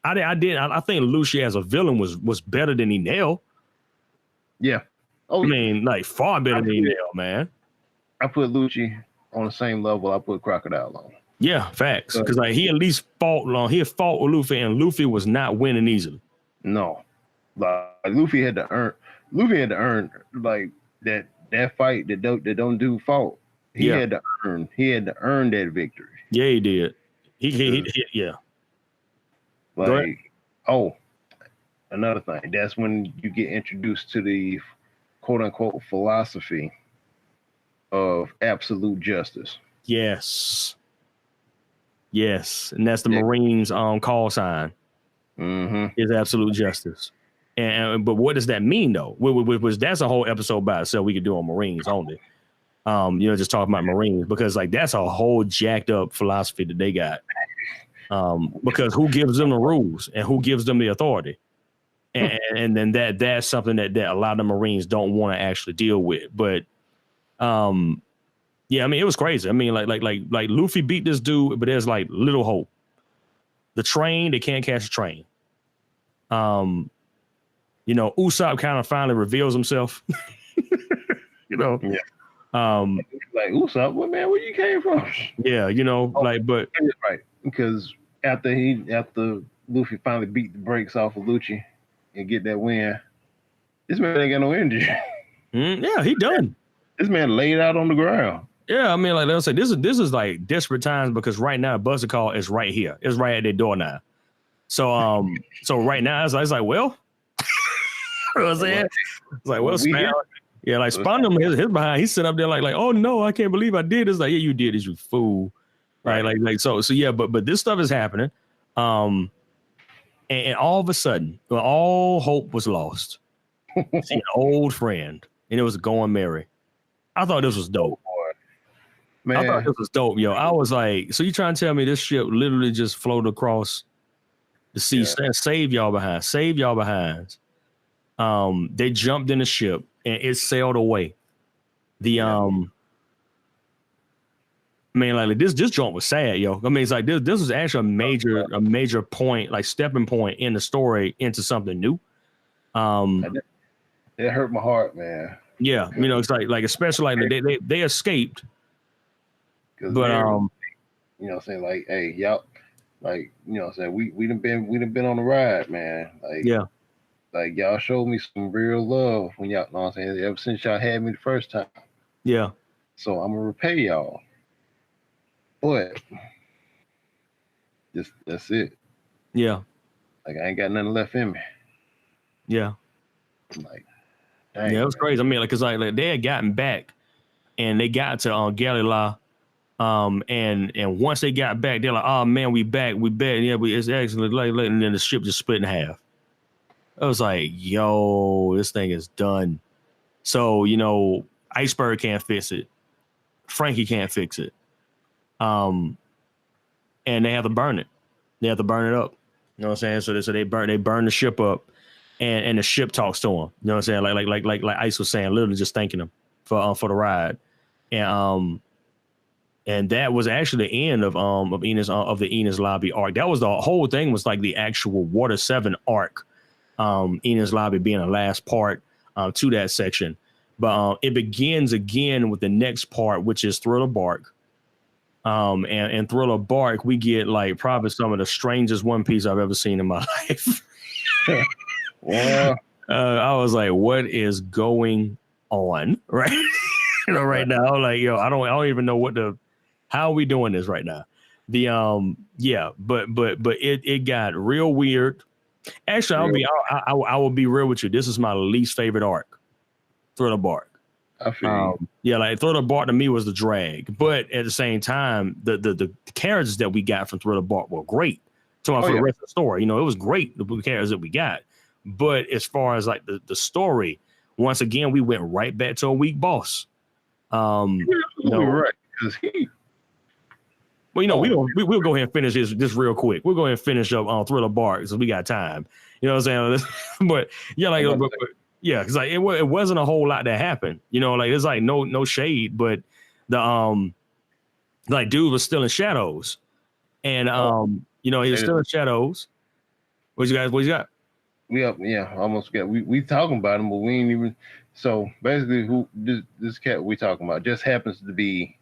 I think Lucy as a villain was better than Enel. Yeah. I mean, like far better than Enel, man. I put Lucci on the same level I put Crocodile on. Yeah, facts. Because like he at least fought with Luffy, and Luffy was not winning easily. No, like Luffy had to earn like that fight that don't do fault. He had to earn that victory. Yeah, he did. He yeah. Like another thing. That's when you get introduced to the quote unquote philosophy of absolute justice. Yes, and that's the Marines' call sign. Is absolute justice. But what does that mean though? Which that's a whole episode by itself we could do on Marines only. Just talking about Marines, because like that's a whole jacked up philosophy that they got. Because who gives them the rules and who gives them the authority? And then that's something that a lot of the Marines don't want to actually deal with. But yeah, I mean, it was crazy. I mean, like Luffy beat this dude, but there's like little hope. The train, they can't catch the train. Usopp kind of finally reveals himself. Yeah. Like Usopp, what man, where you came from? Yeah, but right, because after Luffy finally beat the brakes off of Lucci and get that win, this man ain't got no energy. Yeah, he done. This man laid out on the ground. Yeah, I mean, like they'll say, this is like desperate times, because right now Buster Call is right here. It's right at their door now. So right now it's like, well, you know what I'm saying? It's like, well, Spandam, his behind, he's sitting up there like, oh no, I can't believe I did. It's like, yeah, you did this, you fool. Right. Like so yeah, but this stuff is happening. And all of a sudden, all hope was lost. See an old friend, and it was Going Merry. I thought this was dope. Man. I thought this was dope, yo. I was like, so you trying to tell me this ship literally just floated across the sea, save y'all behind. They jumped in the ship and it sailed away. Man, like this joint was sad, yo. I mean, it's like this was actually a major point, like stepping point in the story into something new. It hurt my heart, man. Yeah, it's like especially like they escaped. But what I'm saying, like, hey, y'all, like, what I'm saying, we done been on the ride, man. Like, yeah, like y'all showed me some real love when y'all, know what I'm saying, ever since y'all had me the first time. Yeah. So I'm gonna repay y'all. But that's it. Yeah. Like I ain't got nothing left in me. Yeah. I'm like, dang, yeah, it was crazy. I mean, like, cause like they had gotten back and they got to Galila. And once they got back, they're like, oh man, we back. Yeah, it's actually like, and then the ship just split in half. I was like, yo, this thing is done. So, Iceberg can't fix it. Frankie can't fix it. And they have to burn it. They have to burn it up. You know what I'm saying? So they burn the ship up, and the ship talks to him. You know what I'm saying? Like Ice was saying, literally just thanking him for the ride. And that was actually the end of the Enos Lobby arc. That was the whole thing, was like the actual Water 7 arc. Enos Lobby being the last part to that section. But it begins again with the next part, which is Thriller Bark. And Thriller Bark, we get like probably some of the strangest One Piece I've ever seen in my life. Yeah. I was like, what is going on? Right. Right now, like, I don't even know how are we doing this right now? But it got real weird. Actually, I will be real with you. This is my least favorite arc, Thriller Bark. I feel like Thriller Bark to me was the drag, but at the same time, the characters that we got from Thriller Bark were great. So for the rest of the story, it was great, the characters that we got. But as far as like the story, once again, we went right back to a weak boss. Right, because he. Well, we'll go ahead and finish this real quick. We'll go ahead and finish up on Thriller Bark, so we got time. You know what I'm saying? But yeah, because like it wasn't a whole lot that happened. Like it's like no shade, but the like dude was still in shadows, and he was still in shadows. What you got? Almost got. We talking about him, but we ain't even. So basically, who this cat we talking about just happens to be,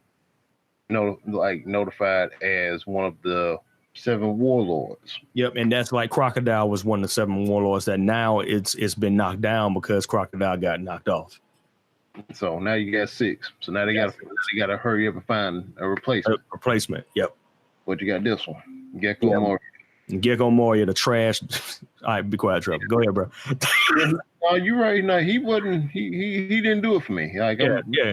notified as one of the 7 warlords. Yep, and that's like Crocodile was one of the 7 warlords that now it's been knocked down because Crocodile got knocked off. So now you got 6. So now they gotta hurry up and find a replacement. Yep. But you got this one, Gecko Moria. Gecko Moria, the trash. All right, be quiet, Trevor. Go ahead, bro. Oh, you're right. No, he wasn't. He didn't do it for me. Like,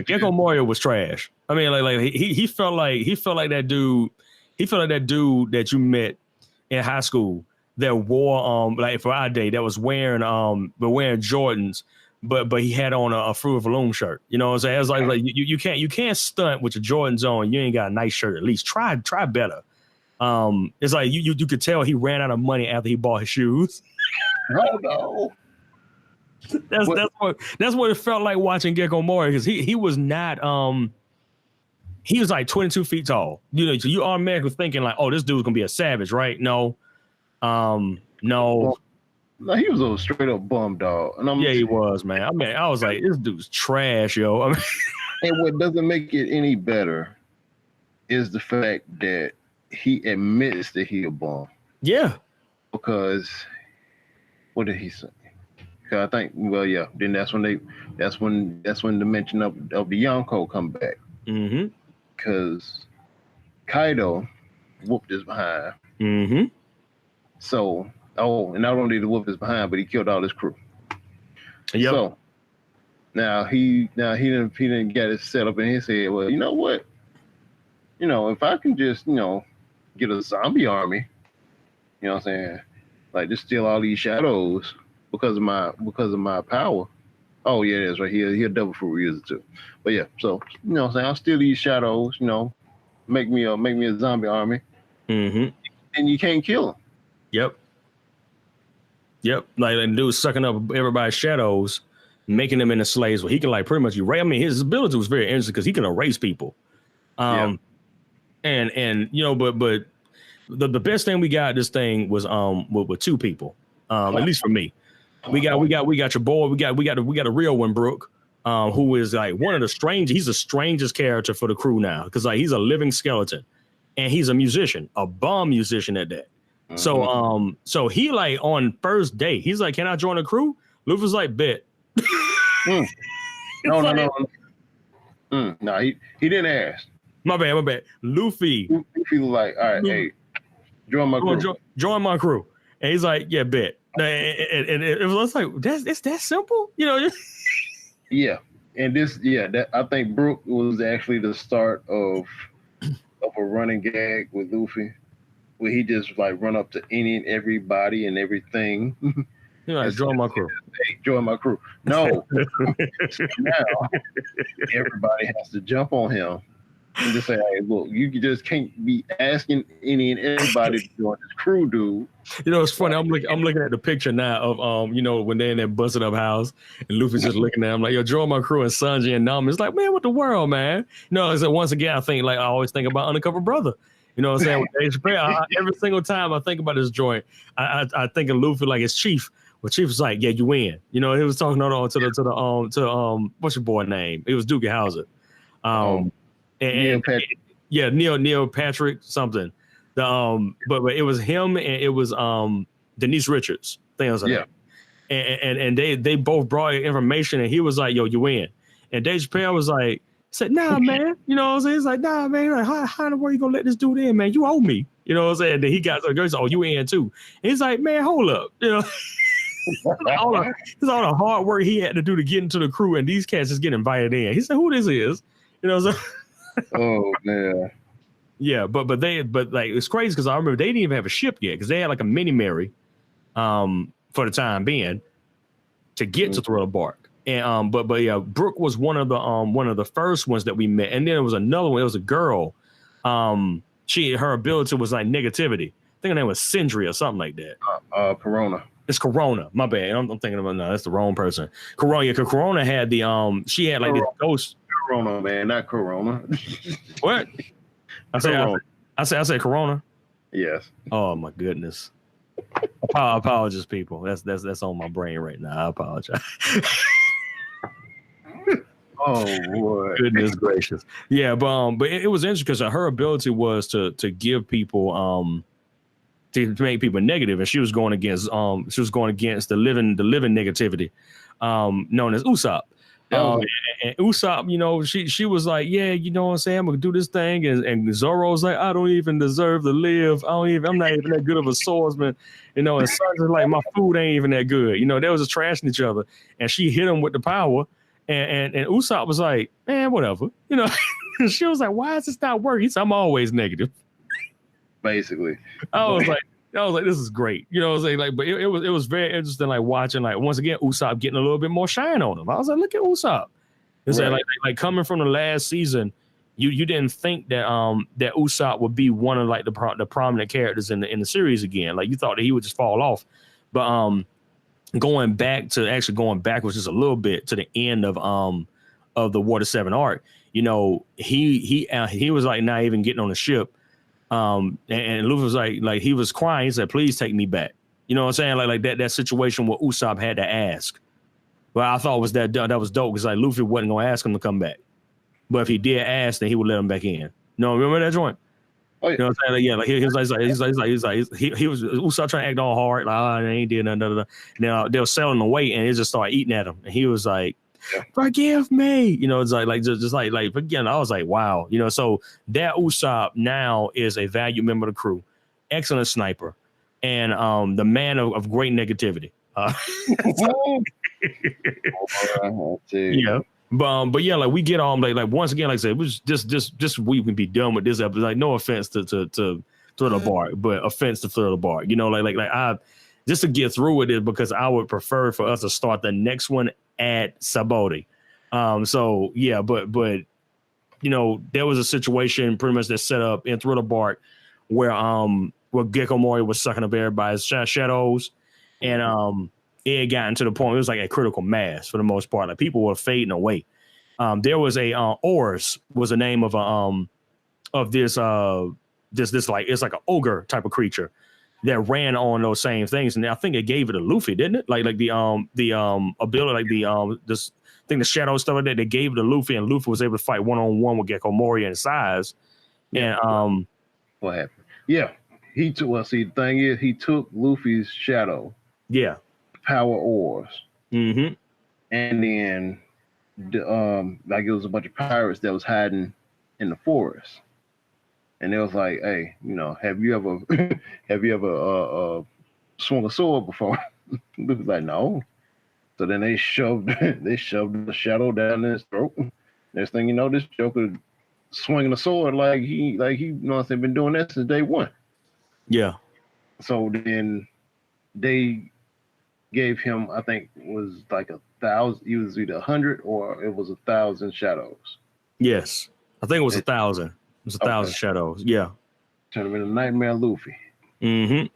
Gecko Moria was trash. I mean, like he felt like that dude. He felt like that dude that you met in high school that wore like for our day that was wearing Jordans, but he had on a Fruit of the Loom shirt. You know what I'm saying? It's like you can't stunt with your Jordans on. You ain't got a nice shirt. At least try better. It's like you could tell he ran out of money after he bought his shoes. Oh no. That's what it felt like watching Gecko Moria, because he was not he was like 22 feet tall. So you automatically thinking like, oh, this dude's gonna be a savage, right? No. No. No, he was a straight up bum dog. And he was, man. I mean, I was like, this dude's trash, yo. I mean, and what doesn't make it any better is the fact that he admits that he a bum. Yeah. Because what did he say? I think, then that's when the mention of the Yonko come back. Mm-hmm. Because Kaido whooped his behind. Mm-hmm. So, and not only did he whoop his behind, but he killed all his crew. Yep. So now he didn't get it set up in his head. Well, you know what? If I can just get a zombie army, you know what I'm saying? Like just steal all these shadows because of my power. Oh yeah, that's right. He a double fruit user too. But yeah, so what I'm saying, I'll steal these shadows, make me a zombie army. Mm-hmm. And you can't kill them. Yep. Like the dude sucking up everybody's shadows, making them into slaves. Well, he can like pretty much erase. I mean, his ability was very interesting because he can erase people. And but the best thing we got this thing was with 2 people. At least for me. We got your boy. We got a real one, Brooke, who is like one of the strangest. He's the strangest character for the crew now because like he's a living skeleton, and he's a musician, a bomb musician at that. Mm-hmm. So he like on first day, he's like, "Can I join the crew?" Luffy's like, "Bet." No. No, he didn't ask. My bad. Luffy was like, "All right, hey, join my crew." Join my crew, and he's like, "Yeah, bet." And it was like, it's that simple, Yeah, and that I think Brooke was actually the start of a running gag with Luffy where he just like run up to any and everybody and everything. You know, join my crew. Hey, join my crew. No. Now everybody has to jump on him and just say, hey, look, you just can't be asking any and everybody to join this crew, dude. You know, it's funny. I'm looking at the picture now of you know, when they're in that busted up house and Luffy's just looking at him like, yo, join my crew, and Sanji and Nami. It's like, man, what the world, man? You know, so once again, I always think about Undercover Brother. You know what I'm saying? With Dave Chappelle, every single time I think about this joint, I think of Luffy like his chief. Well, Chief was like, yeah, you win. You know, he was talking to what's your boy name? It was Doogie Howser. Neil Patrick something. But it was him and it was Denise Richards. Things like that. And they both brought information and he was like, yo, you win. And Dave Chappelle was like, said, nah, man. You know what I'm saying? He's like, nah, man. Like, how in the world you gonna let this dude in, man? You owe me. You know what I'm saying? And then he got the girls, oh, you in too. And he's like, man, hold up. You know. all the hard work he had to do to get into the crew, and these cats just get invited in. He said, "Who this is?" You know. So, oh man. Yeah, but like it's crazy because I remember they didn't even have a ship yet because they had like a mini Mary, for the time being, to get to Thriller Bark. And but yeah, Brooke was one of the first ones that we met, and then there was another one. It was a girl. Her ability was like negativity. I think her name was Sindri or something like that. Corona. It's Corona. My bad. I'm thinking about no, that's the wrong person. Corona. Yeah, because Corona had the she had like this ghost. Corona, man, not Corona. What? I said Corona. Yes. Oh my goodness. Apologies, people. That's on my brain right now. I apologize. Oh boy. Goodness gracious. Yeah, but it was interesting because her ability was to give people to make people negative, and she was going against the living negativity, known as Usopp. And Usopp, you know, she was like, yeah, you know what I'm saying, I'm gonna do this thing, and Zoro's like, I don't even deserve to live. I'm not even that good of a swordsman, you know. And Sanji's like, my food ain't even that good, you know. They was just trashing each other, and she hit him with the power, and Usopp was like, man, whatever, you know. She was like, why is this not working? He said, I'm always negative. Basically, I was like, this is great. You know what I'm saying? Like, but it was very interesting, like watching, like, once again, Usopp getting a little bit more shine on him. I was like, look at Usopp. It's right. like coming from the last season, you didn't think that that Usopp would be one of like the prominent characters in the series again. Like, you thought that he would just fall off. But going backwards just a little bit to the end of the Water 7 arc, you know, he was like not even getting on the ship. And Luffy was like he was crying. He said, please take me back. You know what I'm saying? Like that situation where Usopp had to ask. Well, I thought was that was dope because like Luffy wasn't gonna ask him to come back. But if he did ask, then he would let him back in. No, remember that joint? Oh, yeah. You know what I'm saying? Like, yeah, like he was Usopp trying to act all hard, like, I ain't did nothing. Now they were selling away and it just started eating at him. And he was like, forgive me. You know, it's like just like again, I was like, wow. You know, so that Usopp now is a valued member of the crew, excellent sniper, and the man of great negativity. Yeah. But yeah, like we get on like once again, like I said, it was just we can be done with this episode. Like, no offense to Thriller Bark, but offense to Thriller Bark. You know, like I just to get through with it because I would prefer for us to start the next one at Sabaody. So yeah, but you know, there was a situation pretty much that set up in Thriller Bark where Gecko Moria was sucking up everybody's shadows, and it had gotten to the point it was like a critical mass for the most part. Like, people were fading away. There was a Ors was the name of this like, it's like an ogre type of creature that ran on those same things, and I think it gave it to Luffy, didn't it? Like the ability, like this thing, the shadow stuff like that, they gave it to Luffy, and Luffy was able to fight one-on-one with Gecko Moria and Size. Yeah. And what happened? Yeah, he took. Well, see, the thing is, he took Luffy's shadow. Yeah. Power Ors. Mm-hmm. And then like it was a bunch of pirates that was hiding in the forest. And it was like, hey, you know, have you ever swung a sword before? Luffy's like, no. So then they shoved the shadow down his throat. Next thing you know, this Joker swinging a sword like he you know what I'm saying, been doing that since day one. Yeah. So then they gave him, I think, was like 1,000. It was either 100 or it was 1,000 shadows. Yes, I think it was 1,000. It was 1,000 shadows. Yeah. Turned him into Nightmare Luffy. Mm-hmm.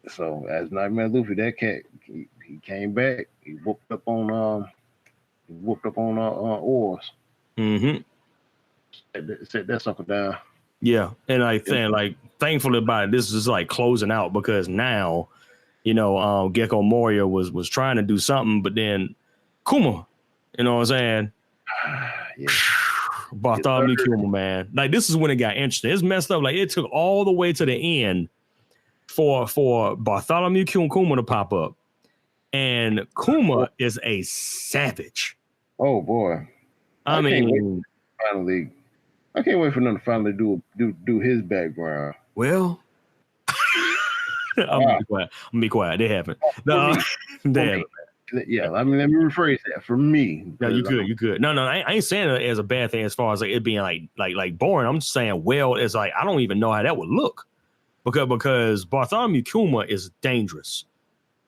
So as Nightmare Luffy, that cat, he came back. He whooped up on oars. Mm-hmm. Set that sucker down. Yeah, and I think like thankfully about it, this is like closing out because now, Gecko Moria was trying to do something, but then Kuma, you know what I'm saying? Yeah. Bartholomew Kuma, man. Like this is when it got interesting. It's messed up. Like it took all the way to the end for Bartholomew Kuma to pop up. And Kuma is a savage. Oh boy. I mean, I can't wait for them to finally do his background. Well, I'm gonna be quiet. They haven't. No, they haven't. Yeah, I mean, let me rephrase that. For me, no, you could. No, I ain't saying it as a bad thing as far as like it being like boring. I'm just saying, well, it's like I don't even know how that would look because Bartholomew Kuma is dangerous.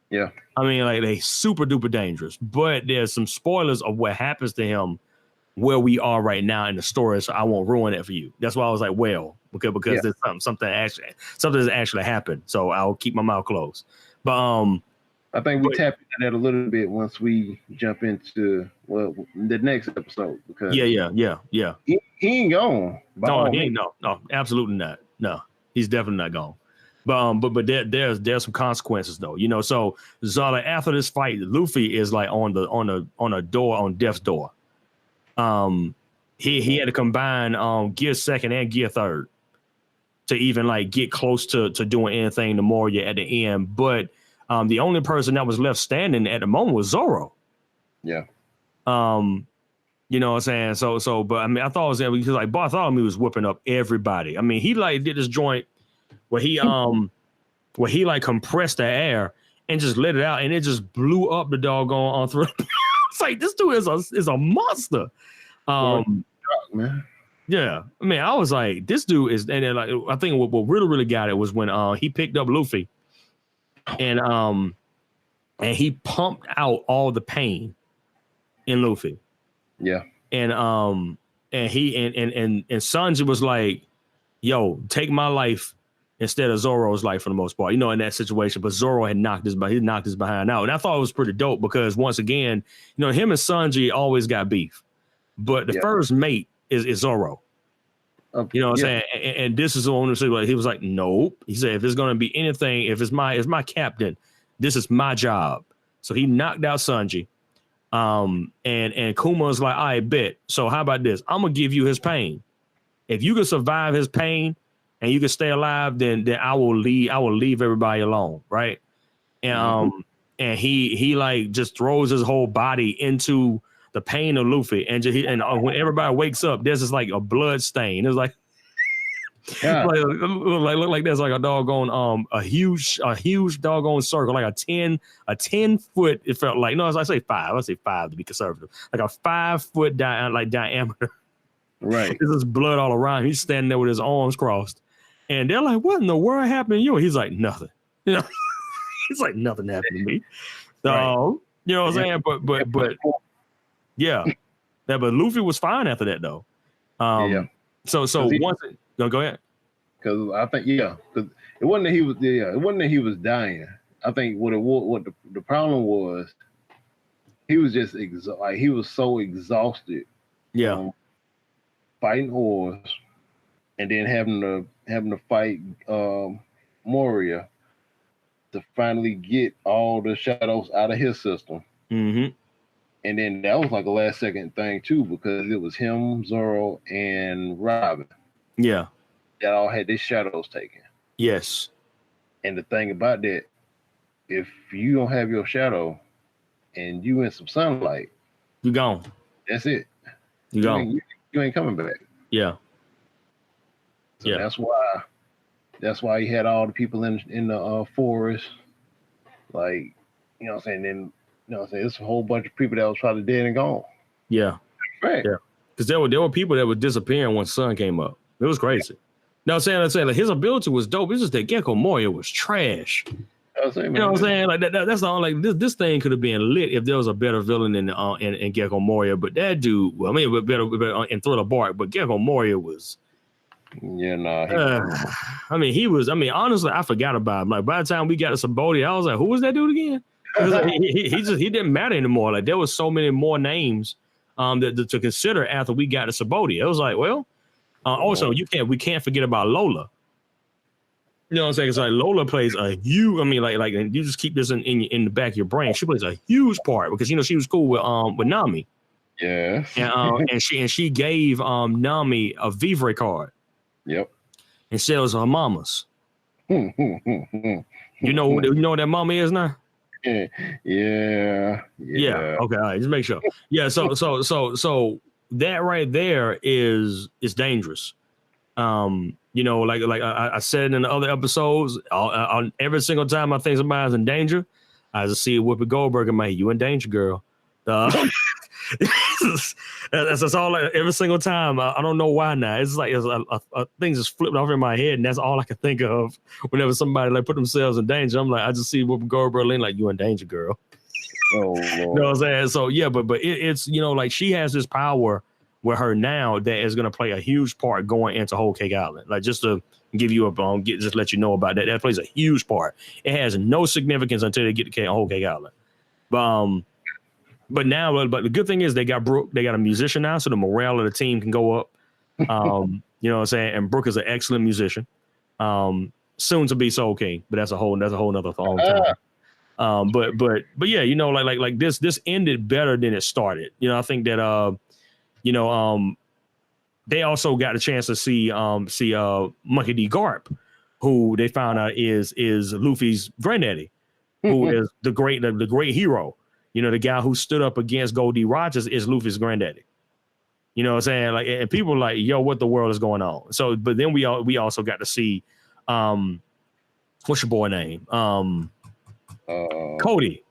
Yeah, I mean, like they super duper dangerous. But there's some spoilers of what happens to him where we are right now in the story, so I won't ruin it for you. That's why I was like, well, because there's something that's actually happened. So I'll keep my mouth closed. But I think we tap into that a little bit once we jump into the next episode because yeah. He ain't gone. No, absolutely not. No, he's definitely not gone. But there's some consequences though, So like after this fight, Luffy is like on a door on death's door. He had to combine gear second and gear third to even like get close to doing anything to Moria at the end. But the only person that was left standing at the moment was Zoro. Yeah. You know what I'm saying? So, but I mean, I thought it was because like Bartholomew was whipping up everybody. I mean, he like did this joint where he like compressed the air and just let it out, and it just blew up the doggone on through. It's like this dude is a monster. Man. Yeah, I mean, I was like, this dude is, and then like I think what really got it was when he picked up Luffy, and he pumped out all the pain in Luffy. Yeah. And Sanji was like, yo, take my life instead of Zoro's life for the most part, in that situation. But Zoro had knocked his behind out. And I thought it was pretty dope because once again, him and Sanji always got beef. But the first mate is Zoro. You know what I'm saying? And this is the one who he was like, nope. He said, if it's gonna be anything, if it's my captain, this is my job. So he knocked out Sanji. And Kuma's like, I bet. So how about this? I'm gonna give you his pain. If you can survive his pain and you can stay alive, then I will leave everybody alone, right? And and he like just throws his whole body into the pain of Luffy, and when everybody wakes up, there's just like a blood stain. It's like look like there's like a doggone a huge doggone circle, like a 10 foot. It felt like I say 5. I say 5 to be conservative, like a 5 foot diameter. Right. There's just blood all around. He's standing there with his arms crossed, and they're like, "What in the world happened to you?" He's like, "Nothing." He's like, "Nothing happened to me." So you know what I'm saying? But yeah, but Luffy was fine after that though. So once go ahead. Because I think because it wasn't that he was dying. I think what the problem was, he was just he was so exhausted. Fighting oars, and then having to fight Moria to finally get all the shadows out of his system. Mm-hmm. And then that was like a last second thing too, because it was him, Zoro, and Robin. Yeah. That all had their shadows taken. Yes. And the thing about that, if you don't have your shadow and you in some sunlight, you gone. That's it. You gone. You ain't coming back. Yeah. So that's why he had all the people in the forest. Like, you know what I'm saying? Then, you know what I'm saying? It's a whole bunch of people that was probably dead and gone. Yeah. Right. Yeah. Because there were people that were disappearing once Sun came up. It was crazy. No, I'm saying like his ability was dope. It's just that Gecko Moria was trash. You know what I'm saying? Like that's all. Like this thing could have been lit if there was a better villain in Gecko Moria. But that dude, well, I mean, better in Thriller Bark. But Gecko Moria was. Yeah, nah. I mean, he was. I mean, honestly, I forgot about him. Like by the time we got to Saboti, I was like, who was that dude again? Like, he didn't matter anymore. Like there was so many more names that to consider after we got to Saboti. It was like, well, also we can't forget about Lola. You know what I'm saying? It's like Lola plays a huge. I mean, like you just keep this in the back of your brain. She plays a huge part because she was cool with Nami. Yeah. And she gave Nami a Vivre card. Yep. Instead of her mama's. You know what that mama is now? Yeah. Okay, all right, just make sure. Yeah, so that right there is dangerous. You know, like I said in the other episodes, every single time I think somebody's in danger, I just see Whoopi Goldberg and you in danger, girl. That's all. Like, every single time, I don't know why now. It's like things just flipped off in my head, and that's all I can think of whenever somebody like put themselves in danger. I'm like, I just see Whoopi Goldberg like you in danger, girl. Oh, Lord. You know what I'm saying? So yeah, but it's you know, like she has this power with her now that is going to play a huge part going into Whole Cake Island. Like just to give you just let you know about that. That plays a huge part. It has no significance until they get to Whole Cake Island. But now, but the good thing is they got Brooke. They got a musician now, so the morale of the team can go up. You know what I'm saying? And Brooke is an excellent musician. Soon to be Soul King, but that's a whole nother time. But yeah, you know, like this ended better than it started. You know, I think that they also got a chance to see Monkey D. Garp, who they found out is Luffy's granddaddy, who is the great hero. You know, the guy who stood up against Goldie Rogers is Luffy's granddaddy. You know what I'm saying? Like, and people are like, yo, what the world is going on? So, but then we also got to see, what's your boy name? Cody.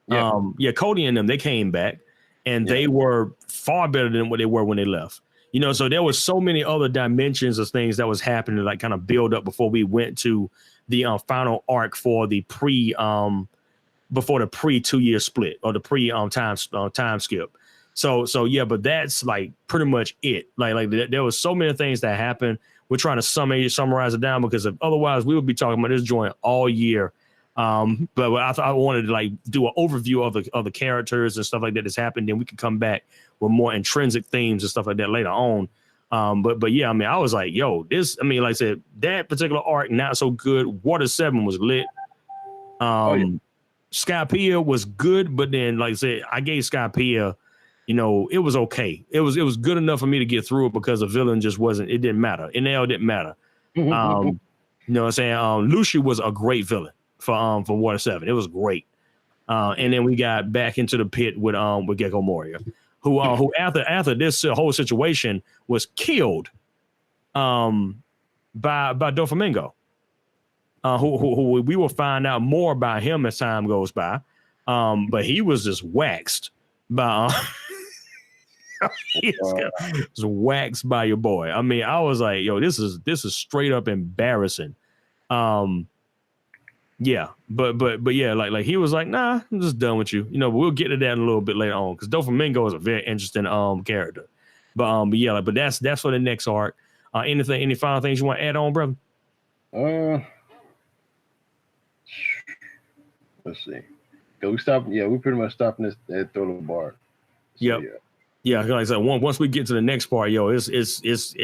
Yeah. Cody and them, they came back and they were far better than what they were when they left. You know, so there was so many other dimensions of things that was happening, like kind of build up before we went to the final arc for the before the pre 2-year split or the pre time skip. So yeah, but that's like pretty much it. Like there was so many things that happened. We're trying to summarize it down because otherwise we would be talking about this joint all year. But I wanted to like do an overview of the characters and stuff like that that's happened. Then we could come back with more intrinsic themes and stuff like that later on. But yeah, I mean, I was like, yo, this. I mean, like I said, that particular arc not so good. Water 7 was lit. Skypiea was good, but then like I said, I gave Skypiea, you know, it was okay. It was good enough for me to get through it because the villain just wasn't. It didn't matter. It didn't matter. You know what I'm saying? Lucy was a great villain for Water 7. It was great. And then we got back into the pit with Gecko Moria, who after this whole situation was killed by Doflamingo. Who we will find out more about him as time goes by. But he was just waxed by was waxed by your boy. I mean, I was like, yo, this is straight up embarrassing. Yeah, but yeah, like he was like, nah, I'm just done with you. You know, but we'll get to that in a little bit later on because Doflamingo is a very interesting character. But yeah, but that's for the next arc. Any final things you want to add on, brother? Let's see. We stopped. Yeah, we pretty much stopping this at Thriller Bark. So, yeah. Like I said, once we get to the next part, yo, it's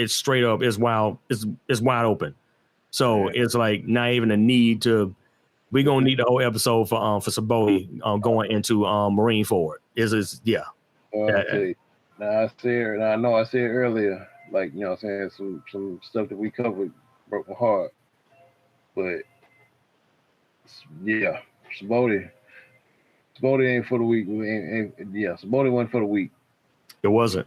straight up. It's wild. It's wide open. So it's like not even a need to. We're gonna need the whole episode for Saboti going into Marine Ford. Yeah. I know I said earlier, like, you know what I'm saying, some stuff that we covered broke my heart. But yeah, Saboti ain't for the week. Saboti wasn't for the week. It wasn't.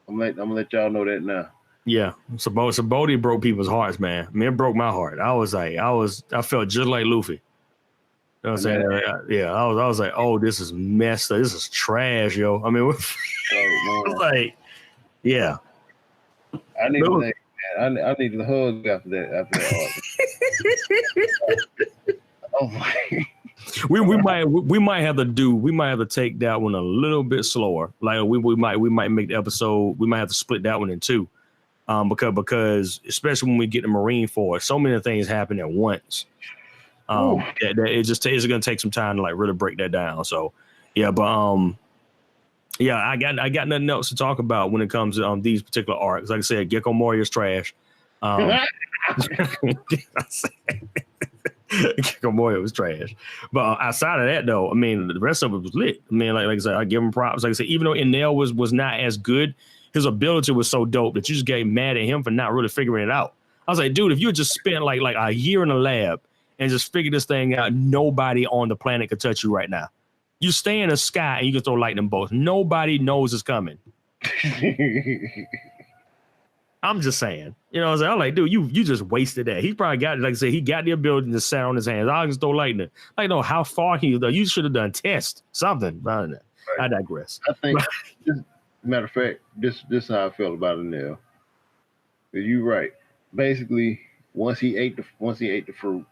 I'm gonna let y'all know that now. Yeah, Saboti broke people's hearts, man. I mean, it broke my heart. I felt just like Luffy. You know what I'm saying? Yeah, I was like, oh, this is messed up. This is trash, yo. I mean, it was like, Yeah. I need to think, man. I need to hug after that arc. Oh my. we might have to take that one a little bit slower. Like we might make the episode. We might have to split that one in two. Because especially when we get the Marine Force, so many things happen at once. That it's going to take some time to like really break that down. So yeah, but yeah, I got nothing else to talk about when it comes to these particular arcs. Like I said, Gecko Moria is trash. Gecko Moria was trash. But outside of that, though, I mean, the rest of it was lit. I mean, like I said, I give him props. Like I said, even though Enel was not as good, his ability was so dope that you just get mad at him for not really figuring it out. I was like, dude, if you just spent like a year in the lab and just figure this thing out, nobody on the planet could touch you right now. You stay in the sky and you can throw lightning bolts. Nobody knows it's coming. I'm just saying. You know what I'm saying? I'm like, dude, you just wasted that. He probably got, like I said, he got the ability to sound on his hands. I'll just throw lightning. Like, no, how far can you go? You should have done test something. Right. I digress. I think, matter of fact, this is how I felt about it now. You're right. Basically, once he ate the fruit,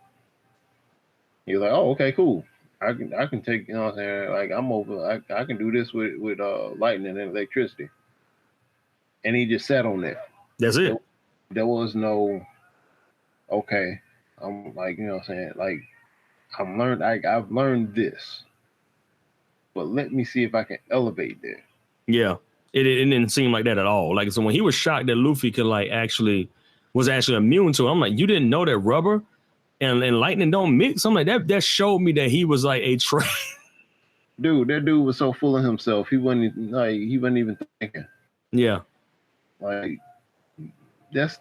he was like, oh, okay, cool. I can take, you know what I'm saying? Like, I'm over. I can do this with lightning and electricity. And he just sat on that. That's it. There was no, okay, I'm like, you know what I'm saying? Like, I've learned this, but let me see if I can elevate that. Yeah. It didn't seem like that at all. Like, so when he was shocked that Luffy could was actually immune to it, I'm like, you didn't know that rubber and lightning don't mix? I'm like, that showed me that he was like a dude, that dude was so full of himself. He wasn't even thinking. Yeah. Like, that's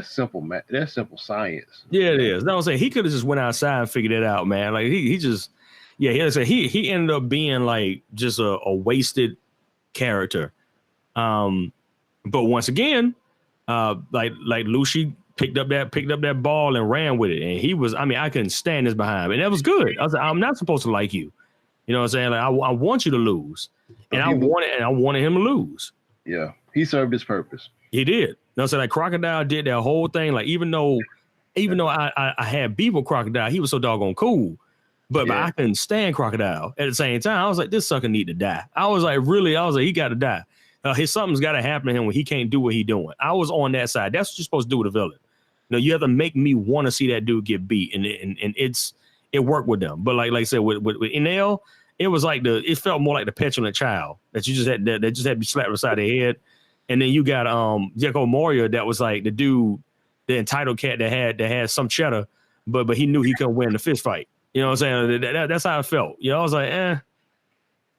simple, man. That's simple science. Yeah, it is. No, I'm saying he could have just went outside and figured it out, man. Like he just, yeah, he ended up being like just a wasted character. But once again, like Lucy picked up that ball and ran with it, and he was, I mean, I couldn't stand this behind him, and that was good. I was like, I'm not supposed to like you. You know what I'm saying? Like I want you to lose, and I wanted him to lose. Yeah, he served his purpose. He did. You know what I'm saying? Like Crocodile did that whole thing. Like even though I had beef with Crocodile, he was so doggone cool. But I couldn't stand Crocodile at the same time. I was like, this sucker need to die. I was like, he got to die. Something's got to happen to him when he can't do what he's doing. I was on that side. That's what you're supposed to do with a villain. You know, you have to make me want to see that dude get beat, and it worked with them. But like I said, with Enel, it was like it felt more like the petulant child that you just had to be slapped beside the head. And then you got Gecko Moria, that was like the dude, the entitled cat that had some cheddar, but he knew he couldn't win the fist fight. You know what I'm saying? That's how it felt. You know, I was like, eh.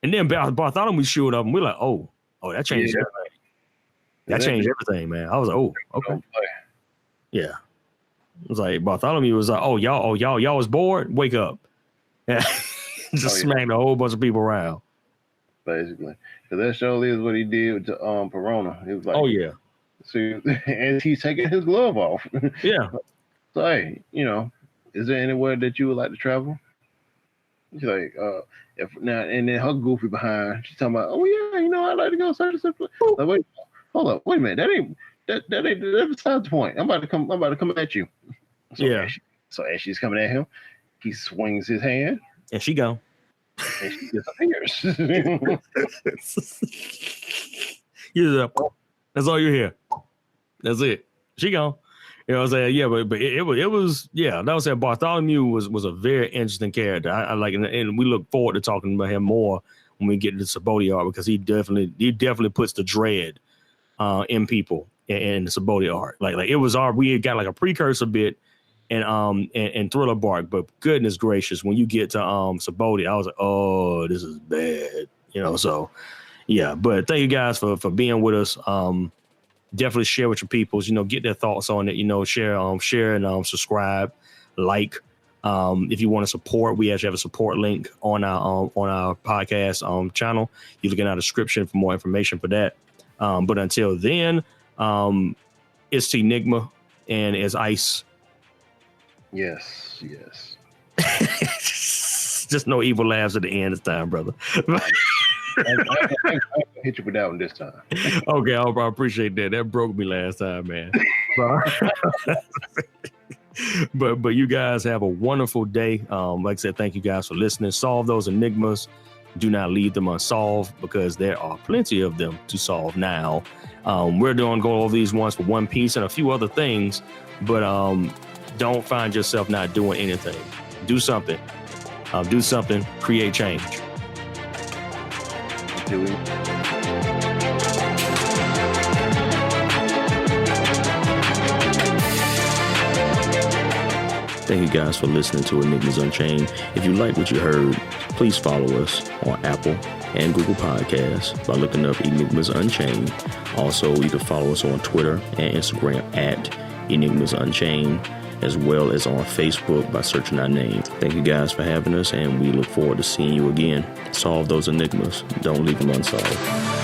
And then Bartholomew showed up, and we're like, oh, that changed everything. That changed everything, man. I was like, oh, okay. Yeah. It was like Bartholomew was like, y'all was bored? Wake up. Yeah. Just smacked a whole bunch of people around. Basically. Because that surely is what he did to Perona. He was like, oh, yeah. See, and he's taking his glove off. Yeah. So, hey, you know, is there anywhere that you would like to travel? She's like, and then her goofy behind, she's talking about, oh yeah, you know, I'd like to go such and such. Like, wait, hold up, wait a minute, that besides the point. I'm about to come at you. So yeah. As she's coming at him, he swings his hand, and she go, and she disappears. That's all you hear. That's it. She gone. You know what I'm saying? Yeah, but it was that was saying Bartholomew was a very interesting character. I like it, and we look forward to talking about him more when we get into Sabaody arc, because he definitely puts the dread in people in the Sabaody arc. Like it was we had got like a precursor bit and Thriller Bark, but goodness gracious, when you get to Sabaody, I was like, oh, this is bad. You know, so yeah. But thank you guys for being with us. Definitely share with your peoples, you know, get their thoughts on it, you know, share and subscribe, like. If you want to support, we actually have a support link on our podcast channel. You look in our description for more information for that. But until then, it's Enigma and it's I.C.E. Yes. Just no evil laughs at the end this time, brother. I hit you with that one this time. Okay, I appreciate that. That broke me last time, man. But you guys have a wonderful day. Like I said, thank you guys for listening. Solve those enigmas. Do not leave them unsolved, because there are plenty of them to solve now. We're going to go over these ones for One Piece and a few other things, but don't find yourself not doing anything. Do something. Create change. Thank you guys for listening to Enigmas Unchained. If you like what you heard, please follow us on Apple and Google Podcasts by looking up Enigmas Unchained. Also, you can follow us on Twitter and Instagram at Enigmas Unchained, as well as on Facebook by searching our name. Thank you guys for having us, and we look forward to seeing you again. Solve those enigmas. Don't leave them unsolved.